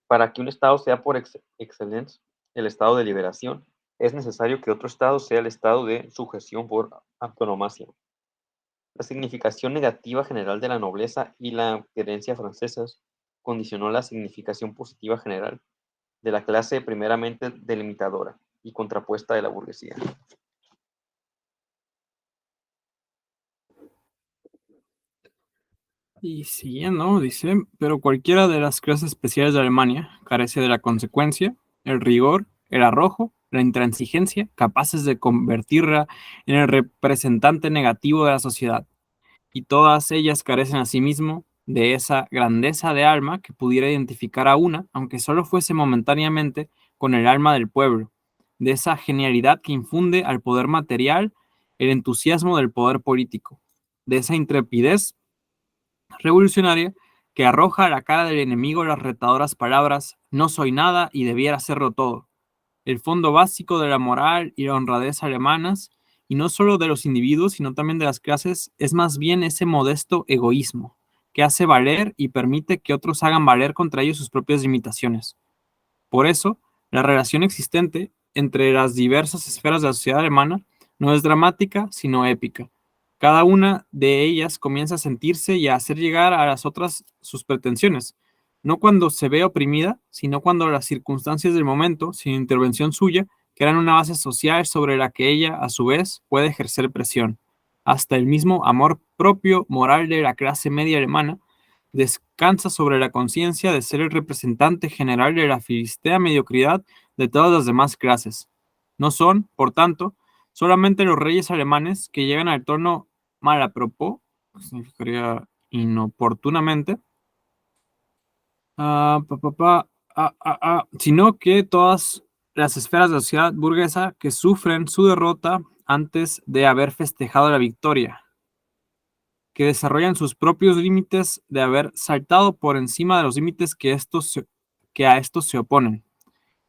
Para que un Estado sea por excelencia el estado de liberación, es necesario que otro Estado sea el estado de sujeción por antonomasia. La significación negativa general de la nobleza y la herencia francesas condicionó la significación positiva general de la clase primeramente delimitadora y contrapuesta de la burguesía. Y siguiendo, dice, pero cualquiera de las clases especiales de Alemania carece de la consecuencia, el rigor, el arrojo, la intransigencia, capaces de convertirla en el representante negativo de la sociedad. Y todas ellas carecen asimismo de esa grandeza de alma que pudiera identificar a una, aunque solo fuese momentáneamente, con el alma del pueblo, de esa genialidad que infunde al poder material el entusiasmo del poder político, de esa intrepidez revolucionaria que arroja a la cara del enemigo las retadoras palabras no soy nada y debiera serlo todo, el fondo básico de la moral y la honradez alemanas, y no solo de los individuos, sino también de las clases, es más bien ese modesto egoísmo que hace valer y permite que otros hagan valer contra ellos sus propias limitaciones. Por eso, la relación existente entre las diversas esferas de la sociedad alemana no es dramática, sino épica. Cada una de ellas comienza a sentirse y a hacer llegar a las otras sus pretensiones, no cuando se ve oprimida, sino cuando las circunstancias del momento, sin intervención suya, crean una base social sobre la que ella, a su vez, puede ejercer presión. Hasta el mismo amor propio moral de la clase media alemana descansa sobre la conciencia de ser el representante general de la filistea mediocridad de todas las demás clases. No son, por tanto, solamente los reyes alemanes que llegan al trono mal a propos, que significaría inoportunamente, sino que todas las esferas de la sociedad burguesa que sufren su derrota antes de haber festejado la victoria, que desarrollan sus propios límites de haber saltado por encima de los límites que a estos se oponen,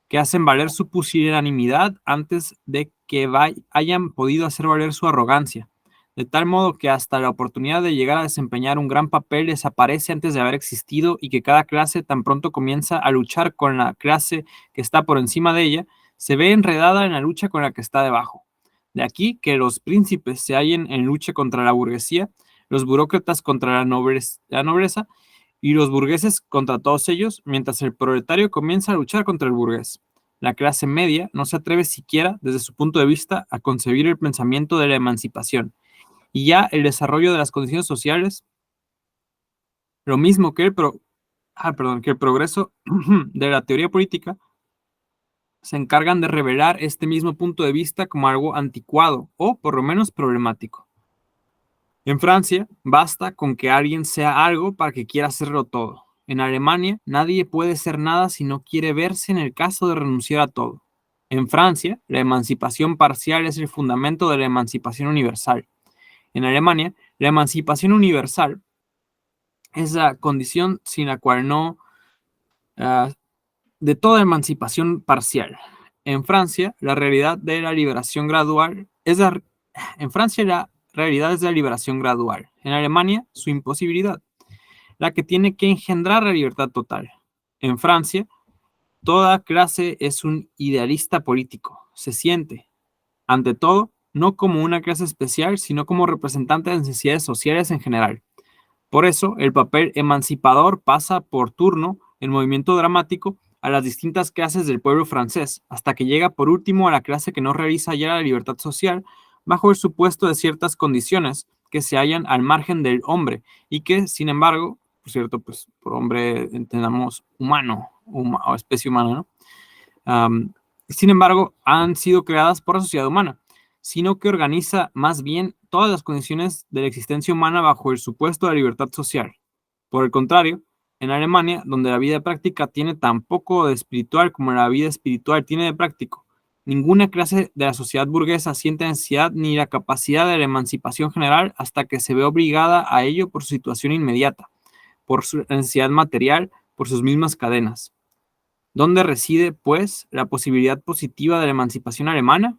que hacen valer su pusilanimidad antes de que hayan podido hacer valer su arrogancia, de tal modo que hasta la oportunidad de llegar a desempeñar un gran papel desaparece antes de haber existido y que cada clase tan pronto comienza a luchar con la clase que está por encima de ella, se ve enredada en la lucha con la que está debajo. De aquí que los príncipes se hallen en lucha contra la burguesía, los burócratas contra la nobleza y los burgueses contra todos ellos, mientras el proletario comienza a luchar contra el burgués. La clase media no se atreve siquiera, desde su punto de vista, a concebir el pensamiento de la emancipación, y ya el desarrollo de las condiciones sociales, lo mismo que que el progreso de la teoría política, se encargan de revelar este mismo punto de vista como algo anticuado o por lo menos problemático. En Francia, basta con que alguien sea algo para que quiera hacerlo todo. En Alemania, nadie puede ser nada si no quiere verse en el caso de renunciar a todo. En Francia, la emancipación parcial es el fundamento de la emancipación universal. En Alemania, la emancipación universal es la condición sin la cual no de toda emancipación parcial. En Francia, la realidad de la liberación gradual es en Francia la realidad es la liberación gradual. En Alemania, su imposibilidad, la que tiene que engendrar la libertad total. En Francia, toda clase es un idealista político. Se siente, ante todo, no como una clase especial, sino como representante de necesidades sociales en general. Por eso, el papel emancipador pasa por turno en movimiento dramático a las distintas clases del pueblo francés, hasta que llega por último a la clase que no realiza ya la libertad social bajo el supuesto de ciertas condiciones que se hallan al margen del hombre y que, sin embargo, por cierto, pues por hombre entendamos humano o especie humana, ¿no? Sin embargo, han sido creadas por la sociedad humana, sino que organiza más bien todas las condiciones de la existencia humana bajo el supuesto de la libertad social. Por el contrario, en Alemania, donde la vida práctica tiene tan poco de espiritual como la vida espiritual tiene de práctico, Ninguna clase de la sociedad burguesa siente necesidad ni la capacidad de la emancipación general hasta que se ve obligada a ello por su situación inmediata, por su necesidad material, por sus mismas cadenas. ¿Dónde reside, pues, la posibilidad positiva de la emancipación alemana?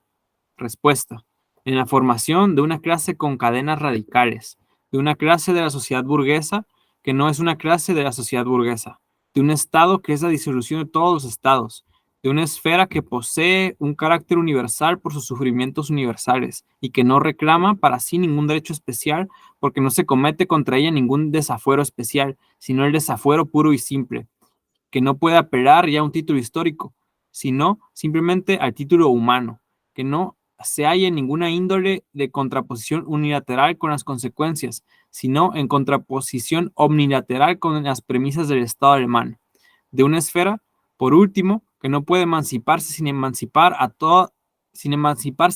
Respuesta: en la formación de una clase con cadenas radicales, de una clase de la sociedad burguesa que no es una clase de la sociedad burguesa, de un Estado que es la disolución de todos los Estados, de una esfera que posee un carácter universal por sus sufrimientos universales y que no reclama para sí ningún derecho especial porque no se comete contra ella ningún desafuero especial, sino el desafuero puro y simple, que no puede apelar ya a un título histórico, sino simplemente al título humano, que no se halla en ninguna índole de contraposición unilateral con las consecuencias, sino en contraposición omnilateral con las premisas del Estado alemán, de una esfera, por último, que no puede emanciparse sin emanciparse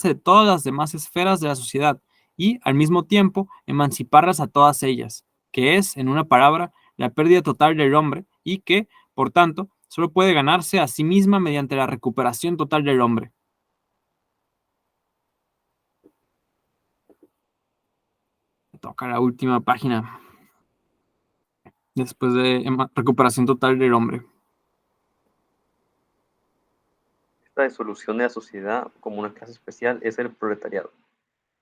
de todas las demás esferas de la sociedad y, al mismo tiempo, emanciparlas a todas ellas, que es, en una palabra, la pérdida total del hombre y que, por tanto, solo puede ganarse a sí misma mediante la recuperación total del hombre. Me toca la última página, después de recuperación total del hombre. Esta disolución de la sociedad como una clase especial es el proletariado.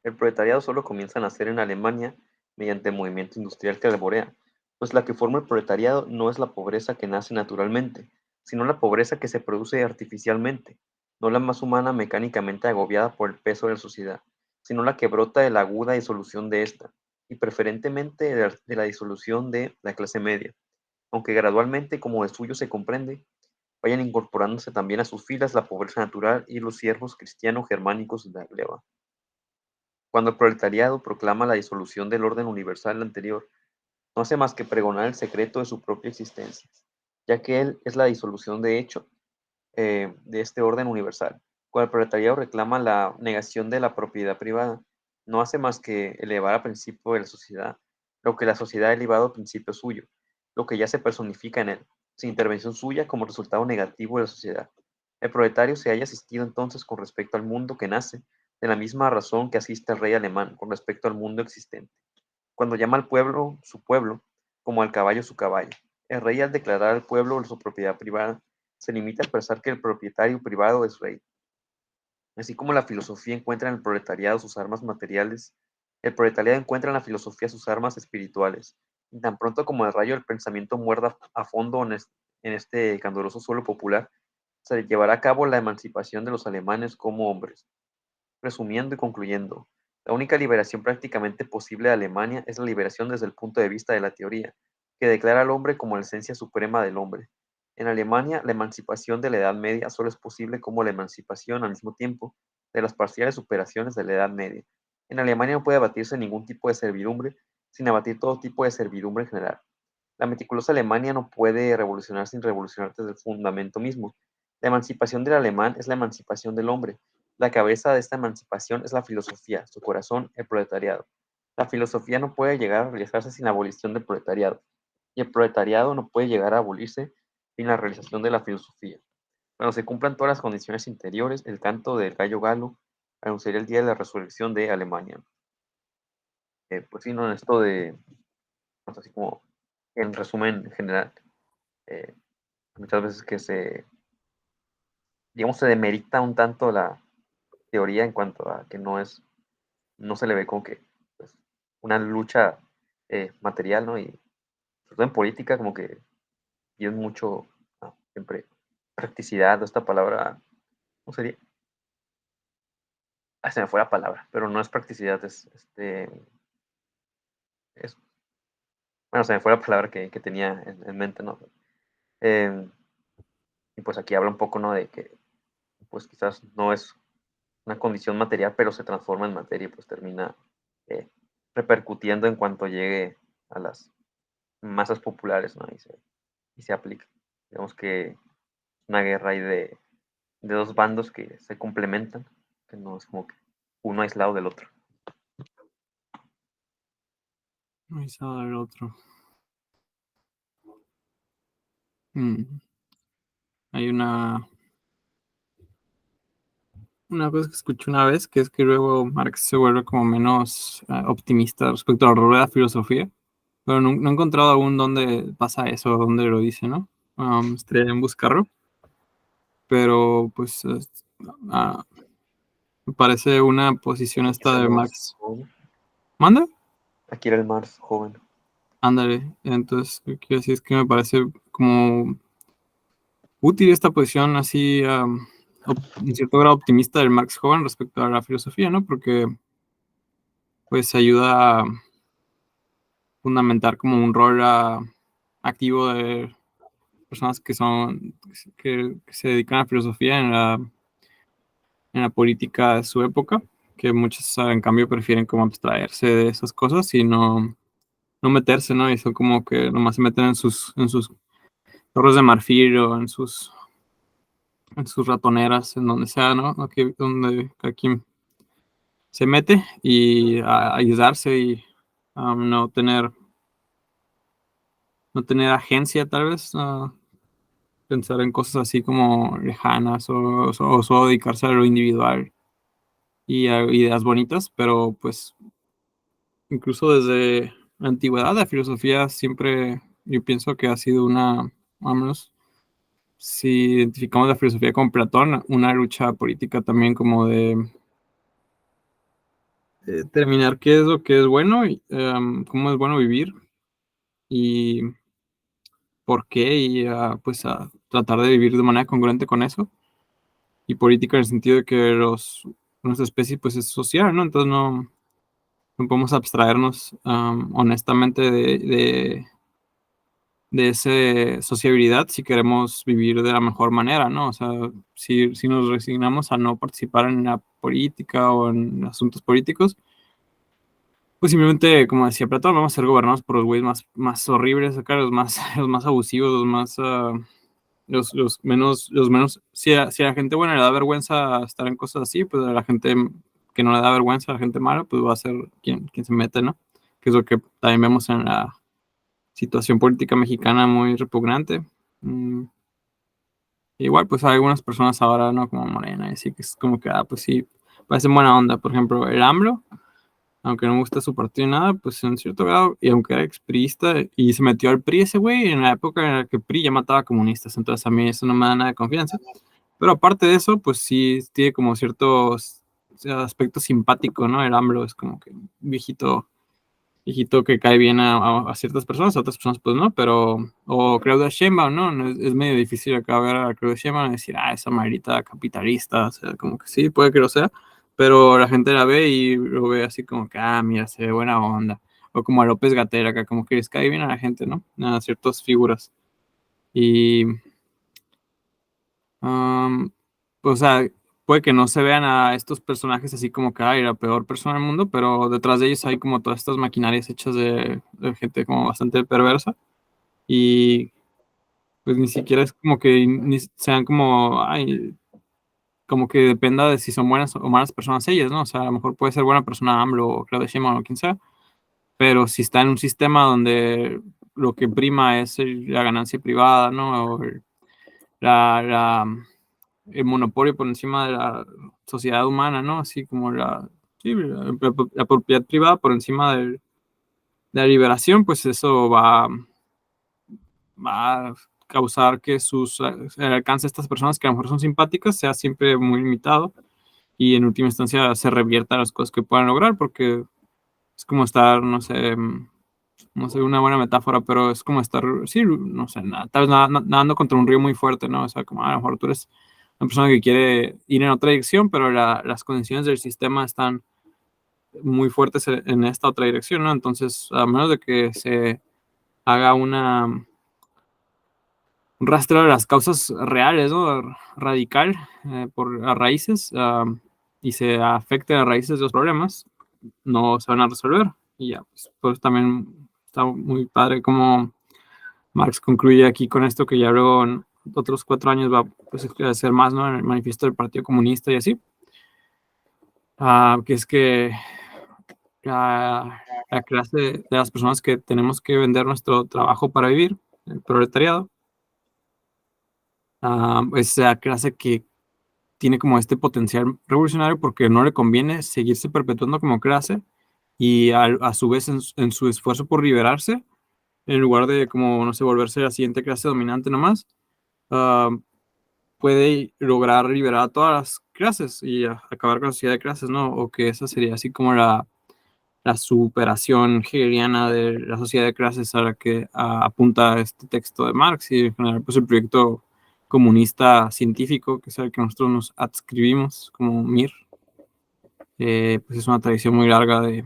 El proletariado solo comienza a nacer en Alemania mediante el movimiento industrial que alborea, pues la que forma el proletariado no es la pobreza que nace naturalmente, sino la pobreza que se produce artificialmente, no la más humana mecánicamente agobiada por el peso de la sociedad, sino la que brota de la aguda disolución de esta, y preferentemente de la disolución de la clase media, aunque gradualmente, como de suyo se comprende, vayan incorporándose también a sus filas la pobreza natural y los siervos cristiano-germánicos de la leva. Cuando el proletariado proclama la disolución del orden universal anterior, no hace más que pregonar el secreto de su propia existencia, ya que él es la disolución de hecho de este orden universal. Cuando el proletariado reclama la negación de la propiedad privada, no hace más que elevar a principio de la sociedad lo que la sociedad ha elevado a principio suyo, lo que ya se personifica en él, sin intervención suya como resultado negativo de la sociedad. El proletario se haya asistido entonces con respecto al mundo que nace, de la misma razón que asiste el rey alemán con respecto al mundo existente, cuando llama al pueblo su pueblo, como al caballo su caballo. El rey, al declarar al pueblo su propiedad privada, se limita a expresar que el propietario privado es rey. Así como la filosofía encuentra en el proletariado sus armas materiales, el proletariado encuentra en la filosofía sus armas espirituales. Y tan pronto como el rayo del pensamiento muerda a fondo en este candoroso suelo popular, se llevará a cabo la emancipación de los alemanes como hombres. Resumiendo y concluyendo, la única liberación prácticamente posible de Alemania es la liberación desde el punto de vista de la teoría, que declara al hombre como la esencia suprema del hombre. En Alemania, la emancipación de la Edad Media solo es posible como la emancipación al mismo tiempo de las parciales superaciones de la Edad Media. En Alemania no puede abatirse ningún tipo de servidumbre sin abatir todo tipo de servidumbre en general. La meticulosa Alemania no puede revolucionar sin revolucionar desde el fundamento mismo. La emancipación del alemán es la emancipación del hombre. La cabeza de esta emancipación es la filosofía, su corazón, el proletariado. La filosofía no puede llegar a realizarse sin la abolición del proletariado, y el proletariado no puede llegar a abolirse sin la realización de la filosofía. Cuando se cumplan todas las condiciones interiores, el canto del gallo galo anunciaría el día de la resurrección de Alemania. Pues sí, no, en esto de, pues así como en resumen general, eh, muchas veces que digamos, se demerita un tanto la teoría en cuanto a que no se le ve como que pues, una lucha material, ¿no? Y sobre todo en política, como que y es mucho, siempre, practicidad, esta palabra, ¿cómo sería? Ah, se me fue la palabra, pero no es practicidad, es bueno, se me fue la palabra que tenía en mente, ¿no? Eh, y pues aquí habla un poco, ¿no? De que, pues quizás no es una condición material, pero se transforma en materia y pues termina eh, repercutiendo en cuanto llegue a las masas populares, ¿no? Y se aplica. Digamos que es una guerra ahí de dos bandos que se complementan, que no es como que uno aislado del otro. Vamos a ver otro. Mm. Hay una una cosa que escuché una vez, que es que luego Marx se vuelve como menos optimista respecto al rol de la filosofía, pero no he encontrado aún dónde pasa eso, dónde lo dice, ¿no? Estaría en buscarlo, pero pues ah, me parece una posición Es esta el de Marx Marx. joven. ¿Manda? Aquí era el Marx joven. Ándale, entonces, lo que quiero decir es que me parece como útil esta posición así, en cierto grado optimista del Marx joven respecto a la filosofía, ¿no? Porque pues ayuda a fundamentar como un rol activo de personas que se dedican a la filosofía en la política de su época, que muchos en cambio prefieren como abstraerse de esas cosas y no meterse, ¿no? Y son como que nomás se meten en sus torres de marfil o en sus ratoneras, en donde sea, ¿no? Aquí, donde cada quien se mete y a ayudarse y no no tener agencia tal vez, pensar en cosas así como lejanas o solo dedicarse a lo individual y a ideas bonitas, pero pues incluso desde la antigüedad la filosofía siempre yo pienso que ha sido al menos si identificamos la filosofía con Platón, una lucha política también como de determinar qué es lo que es bueno y cómo es bueno vivir y por qué y pues a tratar de vivir de manera congruente con eso y política en el sentido de que nuestra especie pues es social, ¿no? Entonces no podemos abstraernos honestamente de esa sociabilidad si queremos vivir de la mejor manera, ¿no? O sea, si nos resignamos a no participar en la política o en asuntos políticos, pues simplemente, como decía Platón, vamos a ser gobernados por los güeyes más horribles acá, los más abusivos, los menos, si a la gente buena le da vergüenza estar en cosas así, pues a la gente que no le da vergüenza, a la gente mala, pues va a ser quien se mete, ¿no? Que es lo que también vemos en la situación política mexicana muy repugnante. Mm, igual, pues hay algunas personas ahora, ¿no? Como Morena, y así que es como que, pues sí, parecen buena onda. Por ejemplo, el AMLO, aunque no me gusta su partido ni nada, pues en cierto grado, y aunque era expriista y se metió al PRI ese güey en la época en la que el PRI ya mataba comunistas, entonces a mí eso no me da nada de confianza. Pero aparte de eso, pues sí tiene como ciertos aspectos simpáticos, ¿no? El AMLO es como que un viejito que cae bien a ciertas personas, a otras personas pues no, pero, o Claudia Sheinbaum, ¿no? Es medio difícil acá ver a Claudia Sheinbaum y decir, esa maldita capitalista, o sea, como que sí, puede que lo sea, pero la gente la ve y lo ve así como que, mira, se ve buena onda, o como a López Gatell acá, como que les cae bien a la gente, ¿no? A ciertas figuras. Y o sea, puede que no se vean a estos personajes así como que, la peor persona del mundo, pero detrás de ellos hay como todas estas maquinarias hechas de gente como bastante perversa y pues ni siquiera es como que ni sean como, como que dependa de si son buenas o malas personas ellas, ¿no? O sea, a lo mejor puede ser buena persona AMLO o Claudia Sheinbaum o quien sea, pero si está en un sistema donde lo que prima es la ganancia privada, ¿no? O la el monopolio por encima de la sociedad humana, ¿no? Así como sí, la propiedad privada por encima de la liberación, pues eso va a causar que el alcance de estas personas que a lo mejor son simpáticas sea siempre muy limitado y en última instancia se revierta las cosas que puedan lograr, porque es como estar, no sé, una buena metáfora, pero es como estar, sí, no sé, tal vez nadando contra un río muy fuerte, ¿no? O sea, como a lo mejor tú eres una persona que quiere ir en otra dirección, pero las condiciones del sistema están muy fuertes en esta otra dirección, ¿no? Entonces, a menos de que se haga un rastreo de las causas reales, ¿no? Radical, por a raíces, y se afecte a raíces de los problemas, no se van a resolver. Y ya, pues también está muy padre como Marx concluye aquí con esto que ya luego en otros 4 años va pues, a hacer más, ¿no? En el manifiesto del Partido Comunista y así. Que es que la clase de las personas que tenemos que vender nuestro trabajo para vivir, el proletariado, es la clase que tiene como este potencial revolucionario porque no le conviene seguirse perpetuando como clase y a su vez en su esfuerzo por liberarse, en lugar de como, no sé, volverse la siguiente clase dominante nomás, ah, puede lograr liberar a todas las clases y acabar con la sociedad de clases, ¿no? O que esa sería así como la superación hegeliana de la sociedad de clases a la que apunta este texto de Marx y en general pues el proyecto comunista científico, que es el que nosotros nos adscribimos como MIR, pues es una tradición muy larga de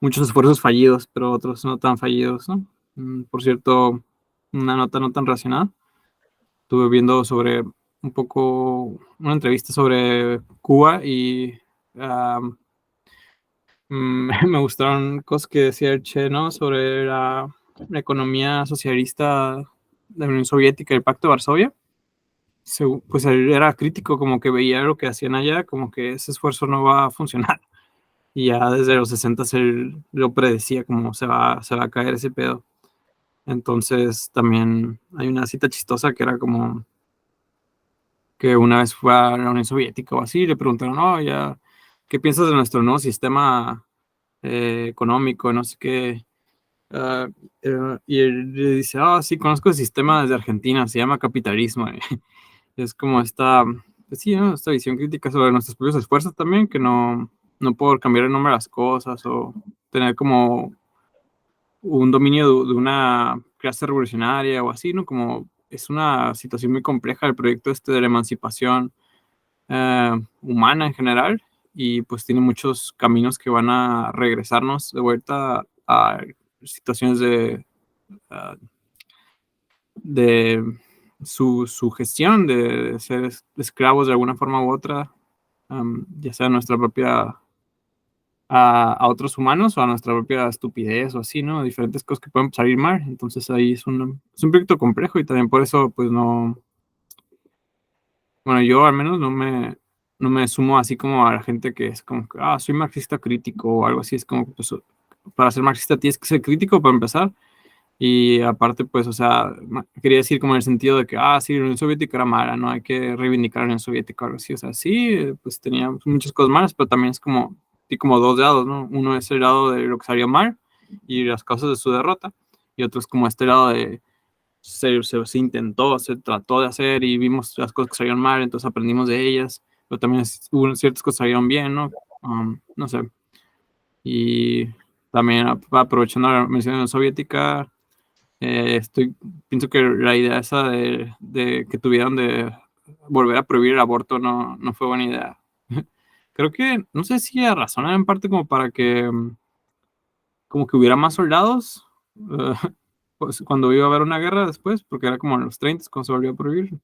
muchos esfuerzos fallidos, pero otros no tan fallidos, ¿no? Por cierto, una nota no tan relacionada. Estuve viendo sobre un poco una entrevista sobre Cuba y me gustaron cosas que decía el Che, ¿no? Sobre la economía socialista de la Unión Soviética y el Pacto de Varsovia. Pues él era crítico, como que veía lo que hacían allá, como que ese esfuerzo no va a funcionar. Y ya desde los 60 él lo predecía, como se va a caer ese pedo. Entonces también hay una cita chistosa que era como que una vez fue a la Unión Soviética o así, le preguntaron, no, ya, ¿qué piensas de nuestro nuevo sistema económico? No sé qué. Ah, y él le dice, sí, conozco el sistema desde Argentina, se llama capitalismo. Es como esta, pues sí, ¿no? Esta visión crítica sobre nuestros propios esfuerzos también, que no por cambiar el nombre a las cosas o tener como un dominio de una clase revolucionaria o así, ¿no? Como es una situación muy compleja el proyecto este de la emancipación humana en general y pues tiene muchos caminos que van a regresarnos de vuelta a situaciones ah, de su gestión, de ser esclavos de alguna forma u otra, ya sea nuestra propia, a otros humanos o a nuestra propia estupidez o así, ¿no? Diferentes cosas que pueden salir mal. Entonces ahí es un proyecto complejo y también por eso, pues no, bueno, yo al menos no me sumo así como a la gente que es como que, soy marxista crítico o algo así. Es como, pues, para ser marxista tienes que ser crítico para empezar. Y aparte, pues, o sea, quería decir como en el sentido de que, sí, la Unión Soviética era mala, no hay que reivindicar la Unión Soviética o algo así. O sea, sí, pues tenía muchas cosas malas, pero también es como, y como dos lados, ¿no? Uno es el lado de lo que salió mal y las causas de su derrota, y otro es como este lado de se intentó, se trató de hacer y vimos las cosas que salieron mal, entonces aprendimos de ellas, pero también hubo ciertas cosas que salieron bien, ¿no? No sé. Y también aprovechando la mención de la Unión Soviética, pienso que la idea esa de que tuvieron de volver a prohibir el aborto no fue buena idea. Creo que, no sé si a razonar en parte como para que como que hubiera más soldados, eh, pues, cuando iba a haber una guerra después, porque era como en los 30 cuando se volvió a prohibir.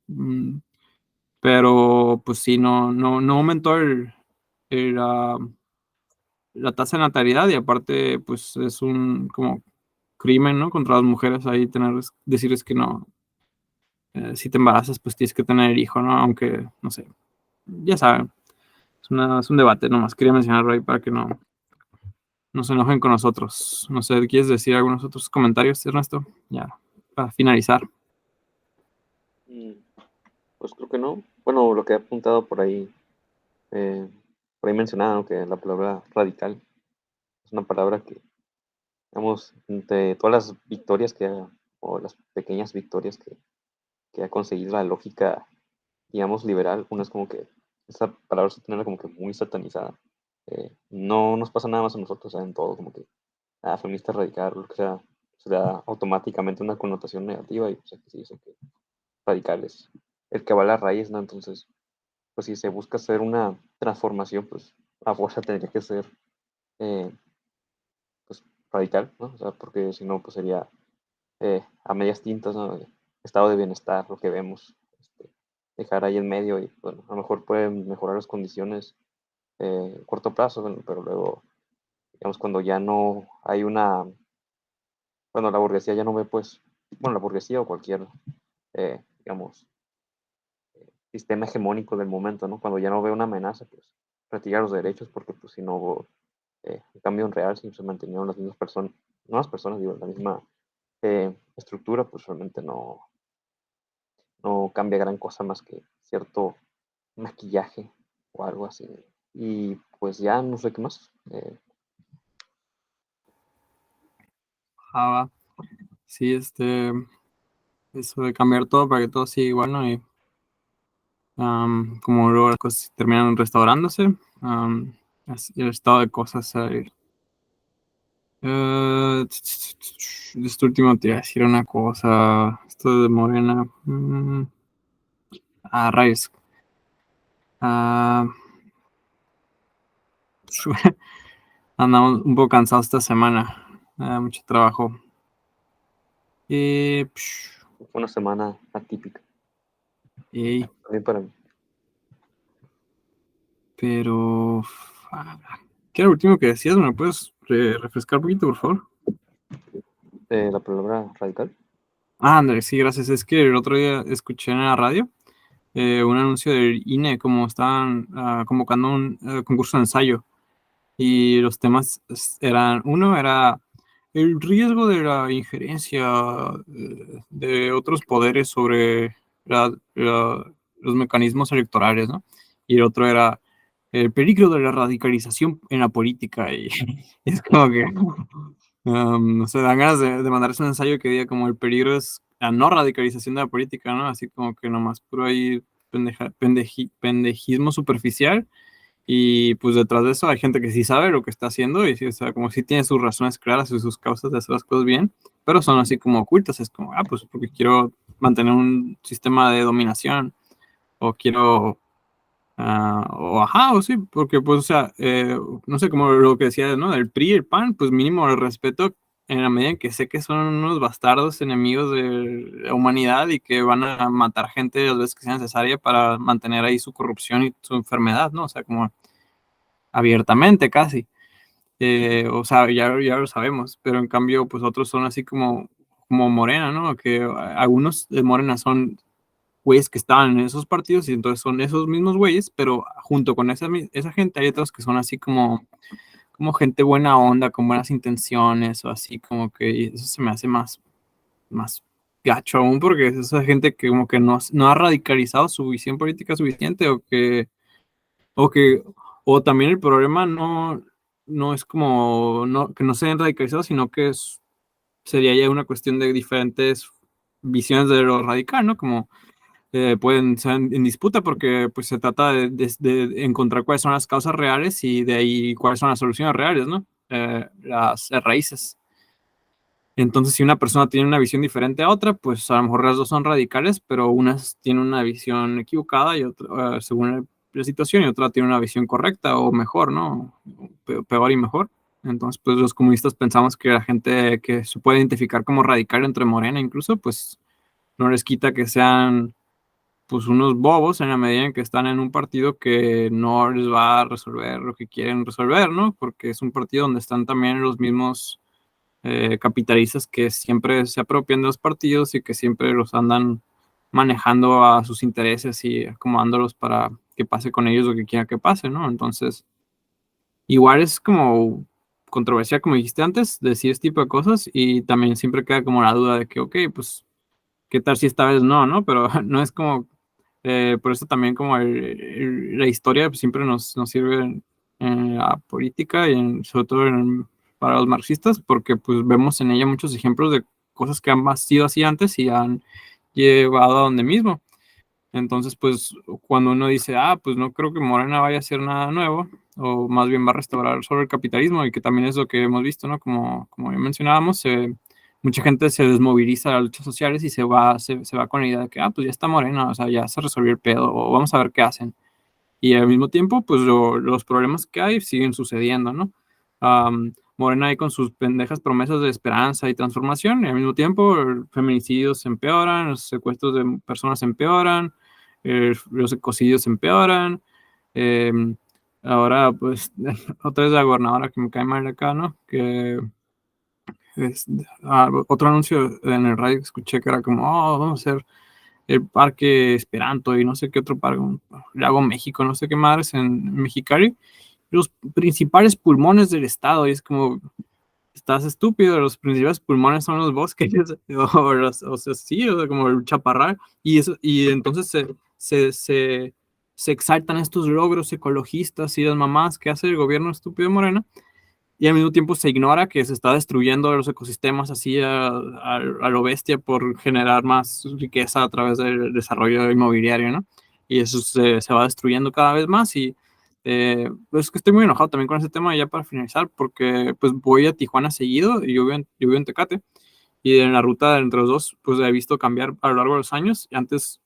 Pero pues sí, no aumentó la tasa de natalidad y aparte pues es un como crimen, ¿no? Contra las mujeres ahí decirles que no, si te embarazas, pues tienes que tener el hijo, ¿no? Aunque, no sé, ya saben, es un debate, nomás quería mencionarlo ahí para que no se enojen con nosotros. No sé, ¿quieres decir algunos otros comentarios, Ernesto? Ya, para finalizar. Mm, Pues creo que no. Bueno, lo que he apuntado eh, por ahí mencionado, ¿no? Que la palabra radical es una palabra que, digamos, entre todas las victorias o las pequeñas victorias que ha conseguido la lógica, digamos, liberal, una es como que esa palabra se tiene como que muy satanizada. No nos pasa nada más a nosotros, en todo, como que, feminista radical, lo que sea, se da automáticamente una connotación negativa y pues aquí se dice que radical es el que va a la raíz, ¿no? Entonces, pues si se busca hacer una transformación, pues a fuerza tendría que ser eh, pues, radical, ¿no? O sea, porque si no, pues sería a medias tintas, ¿no? Estado de bienestar, lo que vemos, dejar ahí en medio y, bueno, a lo mejor pueden mejorar las condiciones a corto plazo, bueno, pero luego, digamos, cuando ya no hay cuando la burguesía ya no ve, pues, bueno, la burguesía o cualquier, digamos, sistema hegemónico del momento, ¿no? Cuando ya no ve una amenaza, pues, retirar los derechos, porque, pues, si no hubo un cambio en real, si se mantenían las mismas personas, no las personas, digo, la misma estructura, pues realmente no cambia gran cosa más que cierto maquillaje o algo así. Y pues ya no sé qué más. Va. Sí, eso de cambiar todo para que todo siga igual, ¿no? Y como luego las cosas terminan restaurándose, así el estado de cosas. Esto último te iba a decir una cosa, esto de Morena, rayos. Ah, andamos un poco cansados esta semana, mucho trabajo. Fue una semana atípica, Y, también para mí. pero, ¿qué era lo último que decías? ¿Me puedes refrescar un poquito, por favor? La palabra radical. André, sí, gracias. Es que el otro día escuché en la radio un anuncio del INE, como estaban convocando un concurso de ensayo. Y los temas eran, uno era el riesgo de la injerencia de otros poderes sobre los mecanismos electorales, ¿no? Y el otro era el peligro de la radicalización en la política. Y es como que, no sé, dan ganas de mandarse un ensayo que diga como el peligro es la no radicalización de la política, ¿no? Así como que nomás puro ahí pendejismo superficial y pues detrás de eso hay gente que sí sabe lo que está haciendo y sí, o sea, como sí tiene sus razones claras y sus causas de hacer las cosas bien, pero son así como ocultas. Es como, pues porque quiero mantener un sistema de dominación o quiero, o sí, porque pues, o sea, no sé, como lo que decía, ¿no? El PRI y el PAN, pues mínimo el respeto en la medida en que sé que son unos bastardos enemigos de la humanidad y que van a matar gente las veces que sea necesaria para mantener ahí su corrupción y su enfermedad, ¿no? O sea, como abiertamente casi. O sea, ya lo sabemos, pero en cambio, pues otros son así como Morena, ¿no? Que algunos de Morena son güeyes que estaban en esos partidos y entonces son esos mismos güeyes, pero junto con esa gente hay otros que son así como gente buena onda, con buenas intenciones o así como que eso se me hace más gacho aún porque es esa gente que como que no ha radicalizado su visión política suficiente o que, o también el problema no es como, que no se hayan radicalizado, sino que sería ya una cuestión de diferentes visiones de lo radical, ¿no? Como pueden ser en disputa porque pues se trata de encontrar cuáles son las causas reales y de ahí cuáles son las soluciones reales, ¿no? Las raíces. Entonces, si una persona tiene una visión diferente a otra, pues a lo mejor las dos son radicales, pero una tiene una visión equivocada y otra, según la situación, y otra tiene una visión correcta o mejor, ¿no? Peor y mejor. Entonces, pues los comunistas pensamos que la gente que se puede identificar como radical entre Morena, incluso, pues no les quita que sean pues unos bobos en la medida en que están en un partido que no les va a resolver lo que quieren resolver, ¿no? Porque es un partido donde están también los mismos capitalistas que siempre se apropian de los partidos y que siempre los andan manejando a sus intereses y acomodándolos para que pase con ellos lo que quiera que pase, ¿no? Entonces, igual es como controversial, como dijiste antes, decir este tipo de cosas y también siempre queda como la duda de que, ok, pues, ¿qué tal si esta vez no, no? Pero no es como, por eso también como la historia pues, siempre nos sirve en la política y sobre todo para los marxistas, porque pues vemos en ella muchos ejemplos de cosas que han sido así antes y han llevado a donde mismo. Entonces, pues cuando uno dice, pues no creo que Morena vaya a hacer nada nuevo, o más bien va a restaurar solo el capitalismo, y que también es lo que hemos visto, ¿no? Como ya mencionábamos, mucha gente se desmoviliza a las luchas sociales y se va con la idea de que, pues ya está Morena, o sea, ya se resolvió el pedo, o vamos a ver qué hacen. Y al mismo tiempo, pues los problemas que hay siguen sucediendo, ¿no? Morena ahí con sus pendejas promesas de esperanza y transformación, y al mismo tiempo feminicidios se empeoran, los secuestros de personas se empeoran, los ecocidios se empeoran. eh, Ahora, pues, otra vez la gobernadora que me cae mal acá, ¿no? Que es, otro anuncio en el radio que escuché que era como, vamos a hacer el Parque Esperanto y no sé qué otro parque, Lago México, no sé qué madres en Mexicali, los principales pulmones del estado, y es como, estás estúpido, los principales pulmones son los bosques, o sea, sí, o sea, como el chaparral, y entonces se exaltan estos logros ecologistas y las mamás que hace el gobierno estúpido de Morena, y al mismo tiempo se ignora que se está destruyendo los ecosistemas así a lo bestia por generar más riqueza a través del desarrollo inmobiliario, ¿no? Y eso se va destruyendo cada vez más y pues es que estoy muy enojado también con ese tema ya para finalizar porque pues voy a Tijuana seguido y yo vivo en Tecate y en la ruta entre los dos pues he visto cambiar a lo largo de los años y antes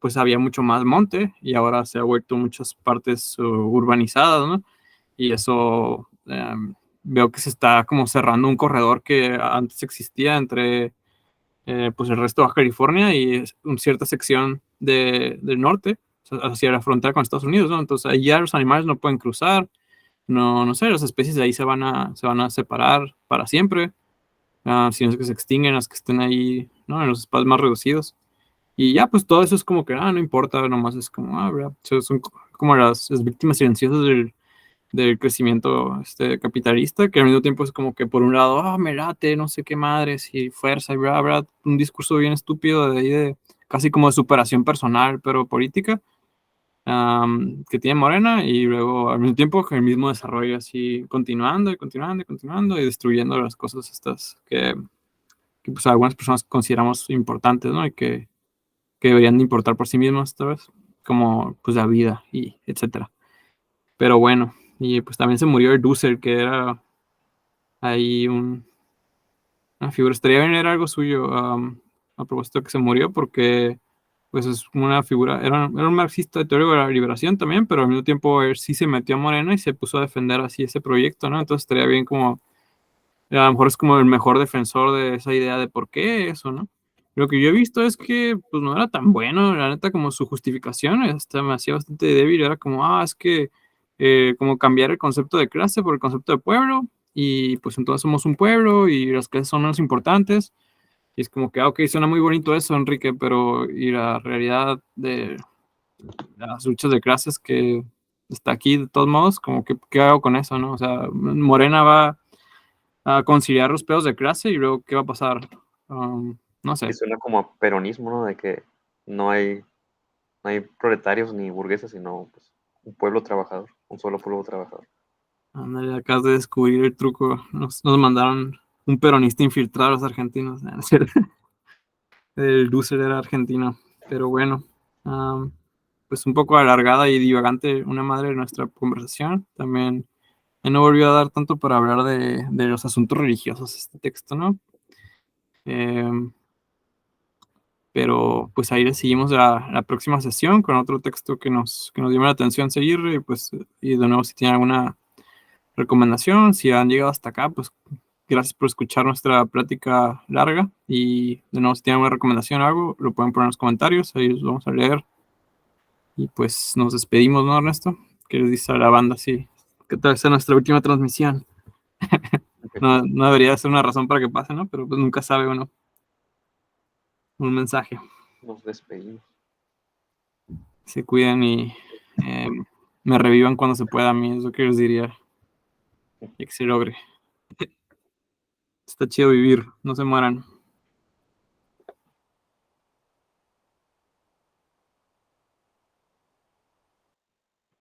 pues había mucho más monte y ahora se ha vuelto muchas partes urbanizadas, ¿no? Y eso veo que se está como cerrando un corredor que antes existía entre pues el resto de Baja California y cierta sección del norte, o sea, hacia la frontera con Estados Unidos, ¿no? Entonces ahí ya los animales no pueden cruzar, no sé, las especies de ahí se van a separar para siempre, si no es que se extinguen las que estén ahí, ¿no? En los espacios más reducidos. Y ya, pues todo eso es como que, no importa, nomás es como, ¿verdad? Son como las víctimas silenciosas del crecimiento capitalista, que al mismo tiempo es como que por un lado, me late, no sé qué madres, y fuerza, y bla, bla, un discurso bien estúpido de ahí de casi como de superación personal, pero política, que tiene Morena, y luego al mismo tiempo que el mismo desarrollo así continuando y continuando y continuando y destruyendo las cosas estas que pues algunas personas consideramos importantes, ¿no? Y que deberían de importar por sí mismas, ¿sabes? Como pues la vida y etcétera. Pero bueno, y pues también se murió el Dusser, que era ahí una figura. Estaría bien leer algo suyo a propósito de que se murió, porque pues es una figura, era un marxista teórico de la liberación también, pero al mismo tiempo él sí se metió a Morena y se puso a defender así ese proyecto, ¿no? Entonces estaría bien como a lo mejor es como el mejor defensor de esa idea de por qué eso, ¿no? Lo que yo he visto es que pues no era tan bueno, la neta, como su justificación, me hacía bastante débil, era como, es que como cambiar el concepto de clase por el concepto de pueblo, y pues entonces somos un pueblo y las clases son menos importantes, y es como que, ok, suena muy bonito eso, Enrique, pero y la realidad de las luchas de clases que está aquí de todos modos, como que, ¿qué hago con eso, no? O sea, Morena va a conciliar los pedos de clase y luego qué va a pasar. No Y sé. suena como a peronismo, ¿no? De que no hay, no hay proletarios ni burgueses, sino pues, un pueblo trabajador, un solo pueblo trabajador. Ándale, acabas de descubrir el truco. Nos mandaron un peronista infiltrado a los argentinos. ¿No es cierto? El loser era argentino. Pero bueno, pues un poco alargada y divagante una madre de nuestra conversación. También no volvió a dar tanto para hablar de los asuntos religiosos este texto, ¿no? Eh, pero pues ahí le seguimos la próxima sesión con otro texto que nos llama la atención seguir y pues y de nuevo si tienen alguna recomendación, si han llegado hasta acá, pues gracias por escuchar nuestra plática larga y de nuevo si tienen alguna recomendación o algo, lo pueden poner en los comentarios, ahí los vamos a leer y pues nos despedimos, ¿no, Ernesto? ¿Qué les dice a la banda? Sí, que tal sea nuestra última transmisión. No debería ser una razón para que pase, ¿no? Pero pues nunca sabe uno. Un mensaje. Nos despedimos. Se cuiden y eh, me revivan cuando se pueda. A mí es lo que les diría y que se logre. Está chido vivir, no se mueran.